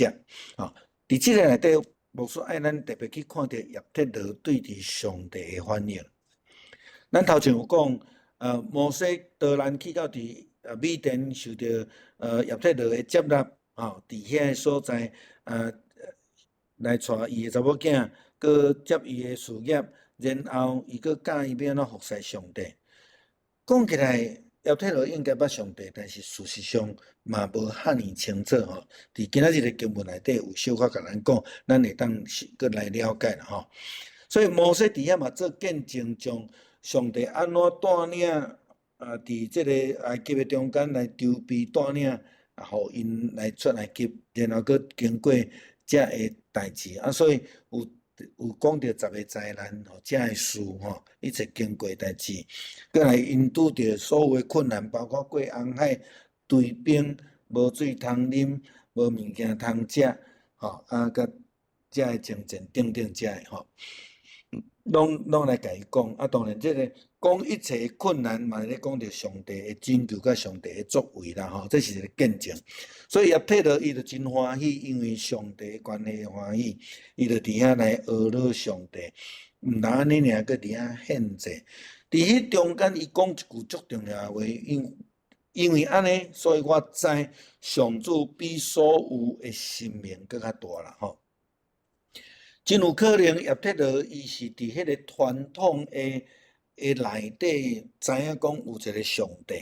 伫即个内底，牧师爱咱特别去看到叶忒罗对伫上帝的反应。咱头前有讲，摩西导咱去到伫米甸受到叶忒罗的接纳，伫遐个所在来带伊的查某囝。搁接伊的事业，然后伊搁教伊要安怎服侍上帝。讲起来，叶忒罗应该捌上帝，但是事实上嘛无遐尼清楚吼。伫今仔日的经文内底有小可甲咱讲，咱会当搁来了解啦吼。所以摩西伫遐嘛做见证，将上帝安怎带领伫即个埃及的中间来筹备带领，互因来出埃及，然后搁经过遮个代志所以有讲到10个灾难遮个事一切经过代志，过来因拄着所有的困难，包括过红海、对冰、无水通啉、无物件通食甲遮个情境等等遮个拢来甲伊讲当然，即个讲一切困难嘛，咧讲到上帝的拯救甲上帝的作为啦这是一个见证。所以叶忒罗伊就真欢喜，因为上帝的关系欢喜，伊就伫遐来学乐上帝，毋但安尼尔，搁伫遐献祭。伫迄中间，伊讲一句足重要的话，因为安尼，所以我知上主比所有的生命搁较大啦真有可能叶忒罗伊是伫迄个传统的内底知影讲有一个上帝。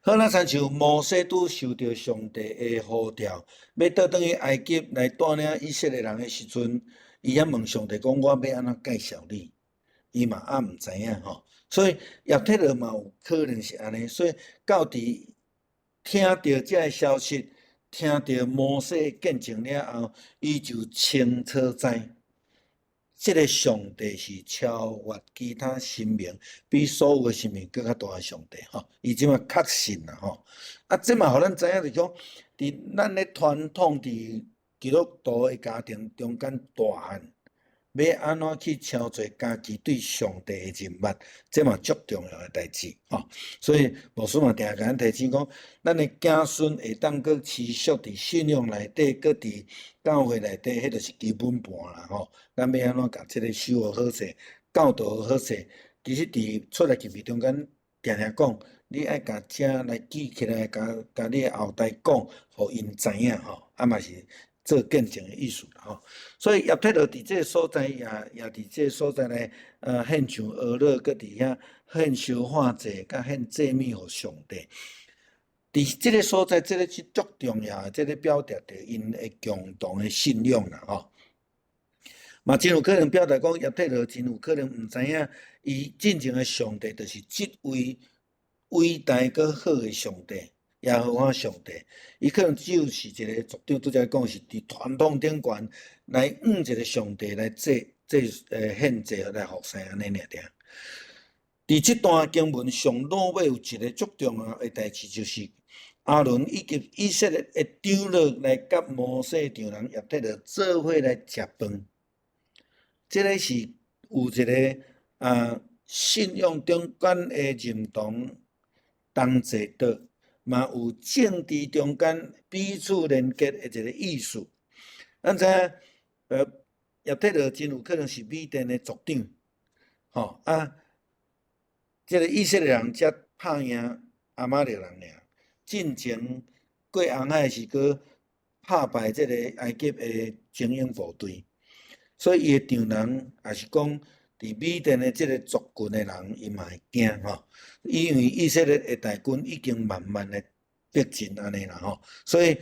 好，那亲像摩西拄受到上帝的呼召，要倒转去埃及来带领以色列人的时阵，伊遐问上帝讲：“我要安怎介绍你？”伊嘛毋知影所以叶忒罗嘛有可能是安尼。所以到伫听到这个消息，听到摩西见证了后，伊就清楚知，这个上帝是超越其他生命，比所有的生命更较大的上帝伊即马确信啦即马互咱知影就是讲，伫咱咧传统伫基督徒的家庭中间大汉，要安怎去操作家己对上帝的认捌，这嘛足重要的代志所以牧师嘛定甲咱提醒讲，咱的子孙会当搁持续伫信仰内底，搁伫教会内底，迄就是基本盘啦咱要安怎甲即个守护好势，教导好势。其实伫出来入去中间，定定讲，你爱甲遮来记起来，甲你的后代讲，互因知影嘛是做见证的意思啦所以叶忒罗伫即个所在也伫即个所在来献上俄勒，搁伫遐献烧化祭，甲献祭物互上帝。伫即个所在，即个是足重要的，即个表达着因的共同的信仰啦嘛真有可能表达讲，叶忒罗真有可能毋知影，伊真正的上帝就是即位伟大搁好的上帝。耶和华上帝，伊可能只有是一个族长，拄则讲是伫传统顶悬来一个上帝来献祭来服侍安尼尔。伫即段经文上落尾有一个足重要的代志，就是阿伦以及以色列的长老来甲摩西丈人叶忒罗做伙来食饭。这个是有一个信仰中间的认同同齐道。嘛有政治中间彼此连结的一个意思。咱知影，叶忒罗真有可能是米甸的族长，这个以色列人才拍赢阿玛力人尔，进前过红海时个拍败这个埃及的精英部队，所以伊的丈人也是讲，伫米甸的这个族群的人，伊嘛会惊因为以色列的大军已经慢慢的逼近安尼啦所以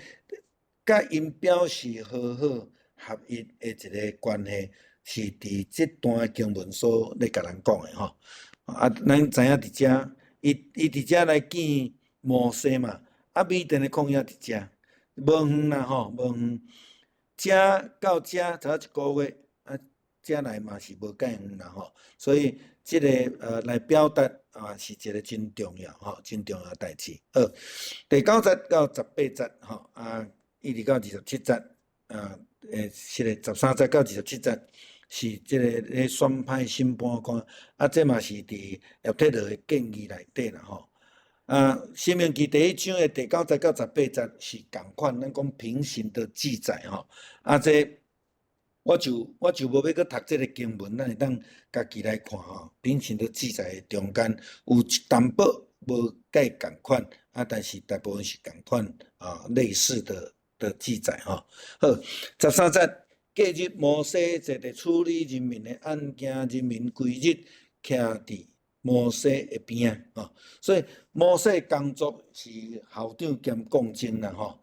甲因表示和好合一的一个关系，是伫即段经文所咧甲咱讲的咱知影伫遮，伊伫遮来见摩西嘛，米店的控也伫遮，无远啦吼，无远。遮到遮才1个月，遮来嘛是无介远啦吼，所以即个来表达是一个真重要吼，真重要代志。好，第9节到18节吼一直到27节是个13节到27节是即个咧选派审判官，这嘛是伫叶忒罗的建议内底啦吼。申命记第1章的第9节到18节是共款，咱讲平行的记载吼。这我就无要去读这个经文，咱会当家己来看吼。平行的记载中间有一淡薄无介共款，但是大部分是共款类似的记载吼。好，13节，隔日摩西坐伫处理人民的案件，人民规日徛伫摩西的边所以摩西工作是校长兼讲经啦吼。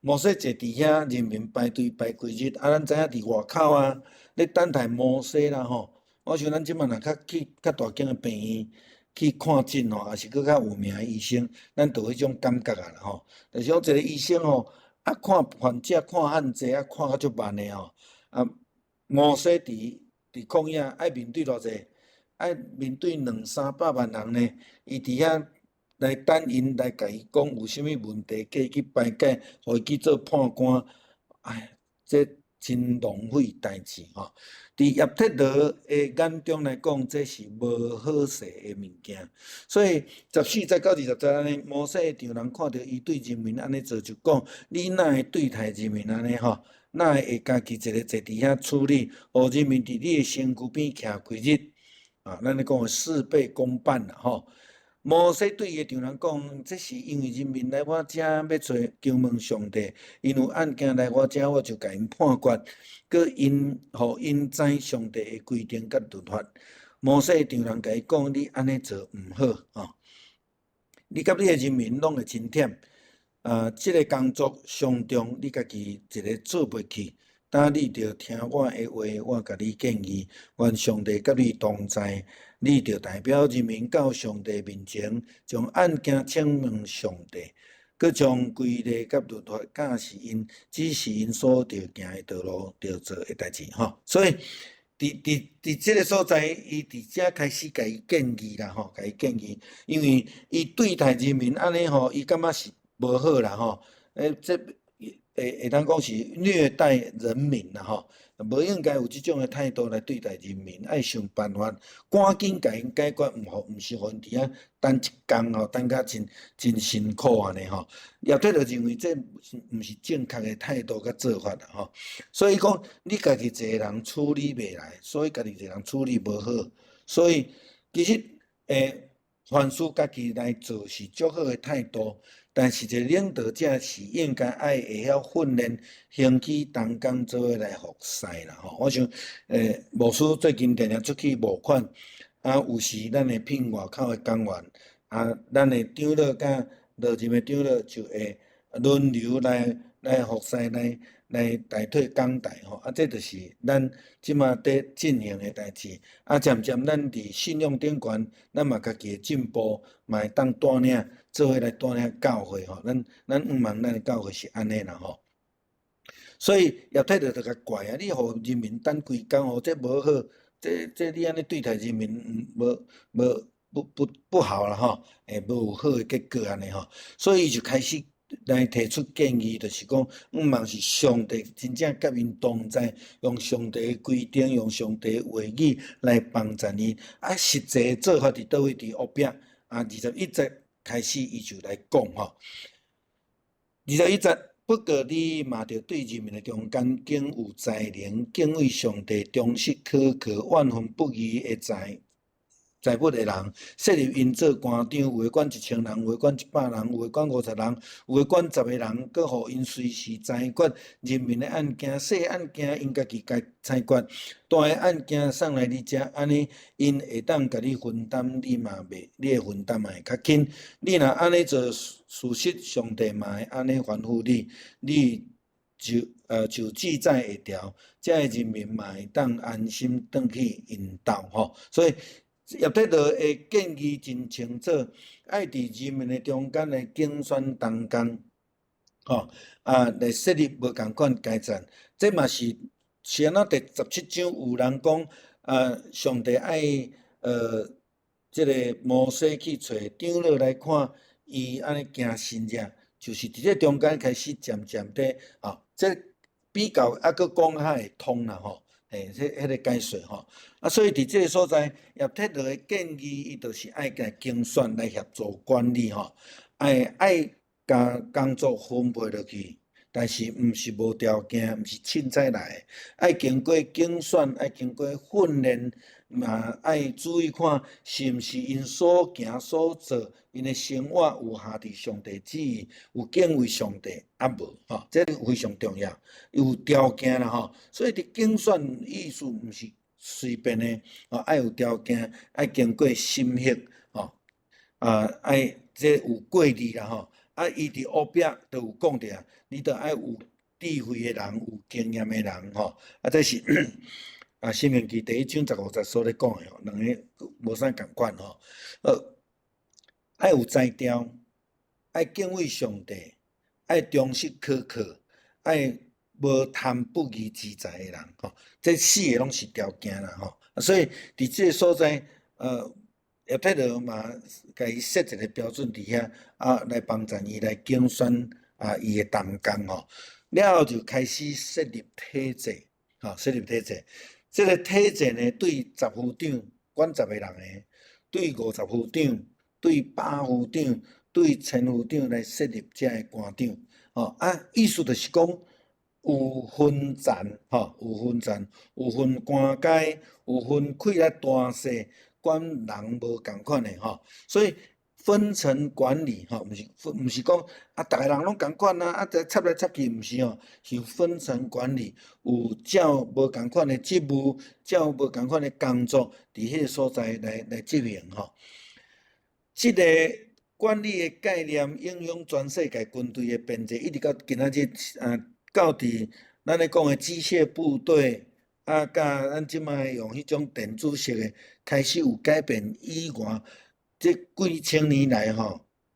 摩西坐伫遐，人民排队排几日，咱知影伫外口咧等待摩西啦吼。我想咱即摆若去较大间的病院去看诊吼，也是搁较有名的医生，咱就有迄种感觉啦吼。但是讲一个医生吼，看患者看按济，看较足慢的吼。摩西伫旷野爱面对偌济，爱面对200-300万人呢，伊伫遐来等因来甲伊讲有啥物问题，叫伊去排解，互伊去做判官。这真浪费代志吼。伫叶忒罗的眼中来讲，这是无好势的物件。所以14节到20节安尼，摩西的丈人看到伊对人民安尼做，就讲：你哪会对待人民安尼吼？哪会家己一个坐伫遐处理，互人民伫你的身躯边徛几日？咱咧讲事倍功半啦吼。摩西对伊的丈人讲：这是因为人民来我遮要找求问上帝，因有案件来我遮，我就甲因判决，佮互因知上帝的规定甲律法。摩西的丈人甲伊讲：你安尼做毋好你甲你的人民拢会真忝。这个工作上重，你家己一个做袂去。当你着听我的话，我甲你建议，愿上帝甲你同在。你着代表人民到上帝面前，将案件请问上帝，佮将规例甲律法教示因，指示因所着行的道路，着做的代志吼。所以伫这个所在，伊伫遮开始甲伊建议啦吼，甲伊建议，因为伊对待人民安尼吼，伊感觉是无好啦吼。这会当讲是虐待人民啦吼。无应该有即种的态度来对待人民，爱想办法赶紧甲因解决，毋是互因伫遐等一工吼，等甲真辛苦安尼吼。叶忒罗认为这毋是正确的态度甲做法啦吼。所以讲，你家己一个人处理袂来，所以家己一个人处理无好，所以其实凡事家己来做是足好的态度。但是，一个领导者是应该爱会晓训练，兴起同工做伙来服侍啦吼。我想，牧师最近定定出去募款，有时咱会聘外口的工员，咱的长老甲落任的长老就会轮流来服侍，来代替讲台吼。这就是咱即马在进行的代志。渐渐咱伫信仰顶悬，咱嘛家己的进步，嘛会当带领。做伙来带领教会吼，咱毋望咱的教会是安尼啦吼。所以叶忒罗就甲怪你互人民等规工吼，这无好，这你安尼对待人民，不好啦吼，无有好的结果安尼吼。所以伊就开始来提出建议，就是讲毋望是上帝真正甲因同在，用上帝的规定，用上帝的话语来帮助伊。实际做法伫倒位？伫后壁21节。开始，伊就来讲吼，21节，不过你嘛着对人民的中间，竟有才能，敬畏上帝，忠实可靠，万分不疑的在物的人，设立因做官长，有诶管1000人，有诶管100人，有诶管50人，有诶管10个人，搁互因随时裁决人民的案件，小案件因家己该裁决，大诶案件送来你遮，安尼因会当甲你分担，你诶分担嘛会较轻。你若安尼做，事实上帝嘛会安尼吩咐你，你就记载会条，遮诶人民嘛会当安心转去因兜吼。所以叶铁道的建议真清楚，爱伫人民的中间来竞选同工，来设立无共款阶层，这嘛是安怎第17章有人讲，上帝爱这个摩西去找长老来看伊安尼行神迹，就是伫这中间开始渐渐地，这比较还佫讲较会通啦吼。迄个解说吼，所以伫即个所在，叶铁道的建议，伊就是爱甲竞选来协助管理吼，爱甲工作分配落去，但是毋是无条件，毋是凊彩来的，爱经过竞选，爱经过训练，嘛爱注意看是毋是因所行所做，因的生活有下伫上帝旨意，有敬畏上帝，无吼，这非常重要。有条件啦吼，所以伫竞选意思毋是随便的，爱有条件，爱经过审核，爱这有过滤啦吼，伊伫后壁都有讲着，你着爱有智慧的人，有经验的人吼，这是申命记第1章15、16咧讲的吼，两个无啥共款吼，爱有才调，爱敬畏上帝，爱忠实可靠，爱无贪不义之财的人，这4个拢是条件啦，所以伫即个所在，叶铁道嘛，甲伊设一个标准伫遐，来帮助伊来竞选伊的同工吼。了后就开始设立体制，设立体制。这个体制呢，对10副长管10个人的，对50副长，对100副长，对1000副长来设立遮个官长，意思就是讲。有分层，有分层，有分官阶，有分开来大细，管人无共款的所以分层管理毋是讲逐个人拢共款插来插去，毋是是分层管理，有照无共款的职务，照无共款的工作，伫迄个所在来执行这个管理的概念影响全世界军队的编制，一直到今仔日到伫咱咧讲的机械部队，甲咱即摆用迄种电子式的开始有改变以外，这几千年来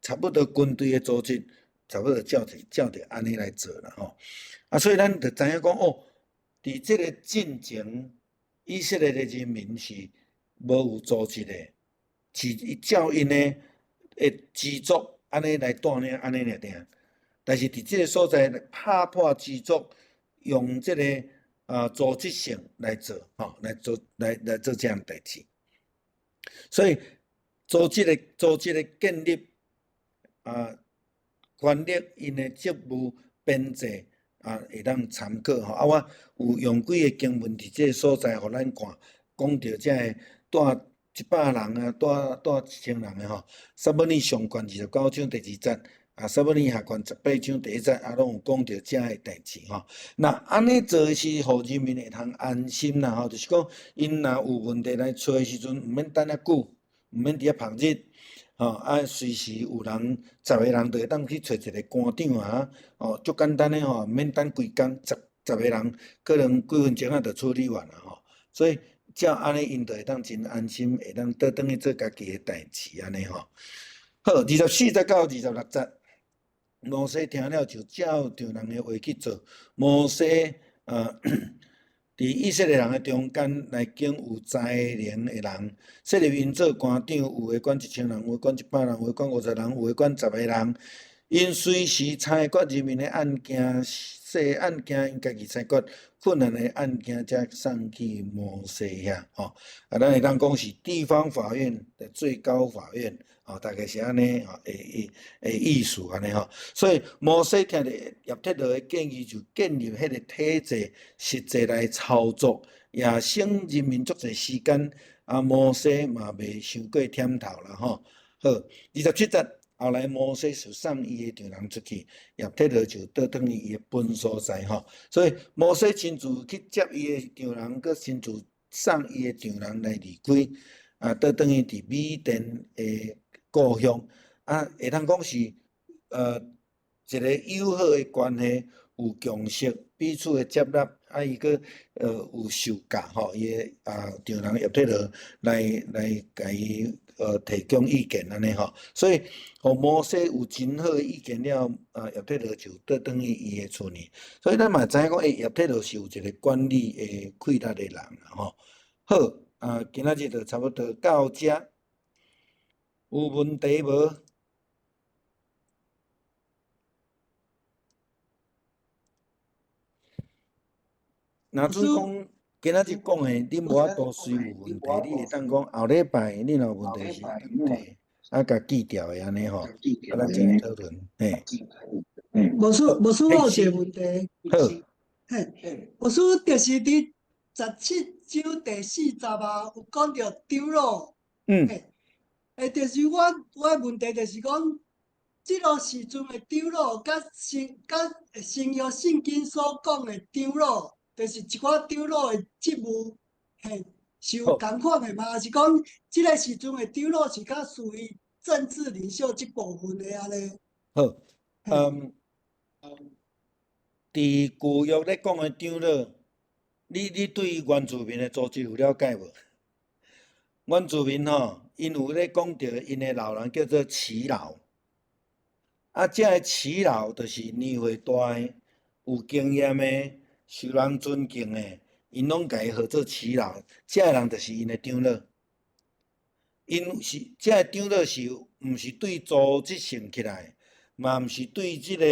差不多军队的组织差不多照着安尼来做啦所以咱就知影讲伫即个进前，以色列的人民是无有组织的，是照因的支族安尼来带领安尼尔定。但是伫即个所在打破支族，用即个组织性来做来做这样代志。所以组织的建立权力因的职务编制会当参考我有用几个经文伫即个所在，互咱看，讲到遮个带100人带1000人的撒母耳上卷29章第2节。撒母耳下卷18章第1节拢有讲到遮个代志那安尼做是互人民会通安心啦就是讲因若有问题来找的时阵，毋免等遐久，毋免伫遐曝日随时有人10个人就会当去找一个官长足简单的毋免等规工10个人，可能几分钟就处理完了所以照安尼因就会当真安心，会当倒转去做家己的代志安尼好，24节到26节。摩西听了就照着人的话去做。摩西伫以色列人的中间来拣有才能的人，设立因做官长，有的管1000人，有的管100人，有的管50人，有的管10个人。因随时裁决人民的案件，细案件因家己裁决，困难的案件则送去摩西遐咱会当讲是地方法院的最高法院大概是安尼的意思安尼所以摩西听着叶铁道的建议，就建立迄个体制，实际来操作，也省人民足侪时间摩西嘛袂伤过忝头啦好，27节。后来摩西就送伊的丈人出去，叶铁道就倒转去伊的本所在所以摩西亲自去接伊的丈人，佮亲自送伊的丈人来离开倒转去伫米甸的故乡会通讲是一个友好的关系，有共识，彼此的接纳伊个有受教吼，伊个丈人叶铁罗来甲伊提供意见安尼吼，所以互摩西有真好的意见了，叶铁罗就倒转去伊个厝呢，所以咱嘛知影讲，叶铁罗是有一个管理的气力的人啦吼。好，今仔日就差不多到遮，有问题无？若老师，准讲今仔日讲的，恁无法度随有问题，你会当讲后礼拜你若有问题是当提，甲记掉的安尼吼，咱再来讨论。嘿，老师，老师，我有一个问题。好，嘿，老师就是伫17章第40啊，有讲到长老。就是我的问题就是讲，即个时阵的长老，甲新约圣经所讲的长老，就是一寡长老的职务，是有共款的吗？还是讲即个时阵的长老是较属于政治领袖即部分的安尼？好，伫旧约咧讲的长老，你对原住民的组织有了解无？原住民吼，因有咧讲到因的老人叫做耆老，遮个耆老就是年岁大的、有经验的、受人尊敬的，因拢家己号做耆老，遮个人就是因的长老。因是遮个长老是毋是对组织性起来，嘛毋是对即个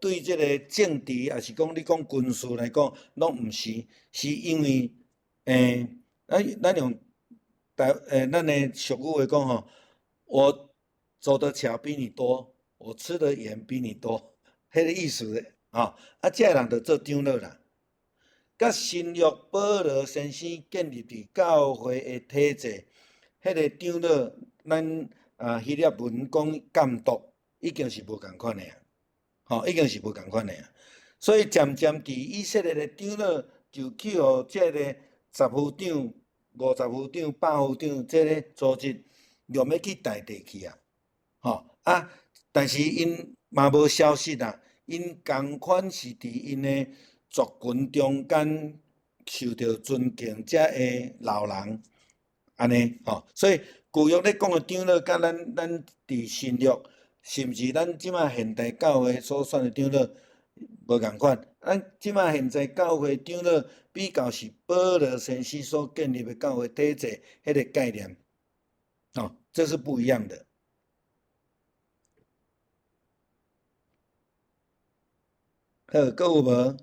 对即个政治，也是讲你讲军事来讲，拢毋是，是因为咱用咱的俗语话讲吼，我走的桥比你多，我吃的盐比你多，迄个意思咧，遮个人就做长老啦。甲新约保罗先生建立伫教会的体制。迄个长老，咱希腊文讲监督，已经是无共款的已经是无共款的所以渐渐伫以色列的长老就去互这个10夫长、50夫长、100夫长这个组织用要去代替去但是因嘛无消失啦，因共款是伫因的族群中间受到尊敬遮的老人。安尼所以旧约咧讲的长老，甲咱伫新约，甚至咱即马现代教会所选的长老无共款。咱即马现在教会长老比较是保罗先生所建立的教会体制迄个概念，这是不一样的。好，还有无？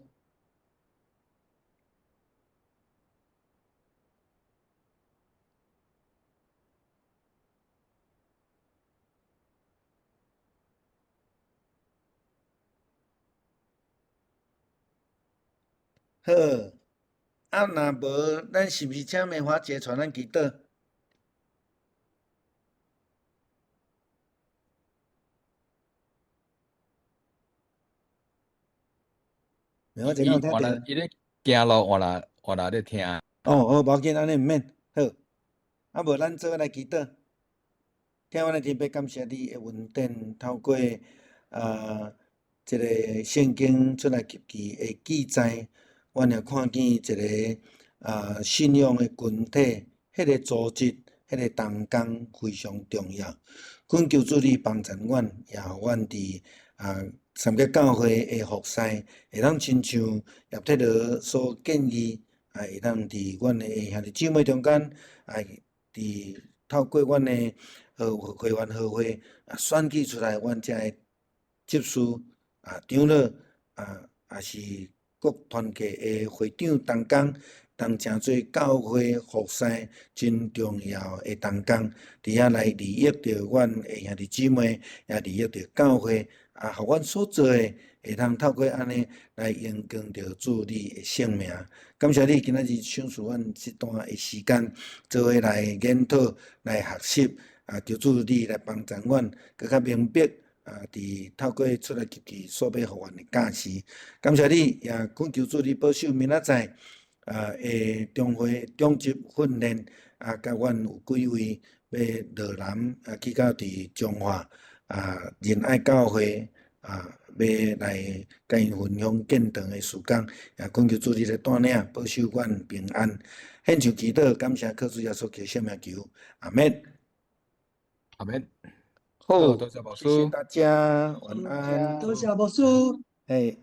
好，若无，咱是毋是请梅花姐传咱祈祷？梅花姐，敢有听到？伊咧行路换来咧听。好，无要紧，安尼毋免。好，无咱做来祈祷。天父的天父，感谢你的恩典，透过这个圣经出来及其的记载，阮也看见一个信仰的群体，迄个组织，迄个同工非常重要。恳求主你帮助阮，也互阮伫三个教会的服侍，会当亲像叶铁罗所建议，会当伫阮的兄弟姊妹中间，伫透过阮的会员合会选举出来，阮遮的执事长老也是各团契的会长同工，当成做教会服侍真重要的同工，伫遐来利益着阮的兄弟姊妹，也利益着教会，互阮所做的会通透过安尼来荣光着主你的圣名。感谢你今仔日赏赐阮这段的时间，做伙来研讨、来学习。求主你来帮助阮，更较明白伫透过出来及其所要互阮的教示。感谢你，也恳求主你保守明仔载的中会中级训练甲阮有几位要落南去到伫中华仁爱教会要来甲因分享建堂的时间，也恳求主你来带领，保守阮平安。献上祈祷，感谢靠主耶稣基督圣名求，阿免。阿免。好，多谢牧谢谢师。大家，晚安。多谢牧师。哎。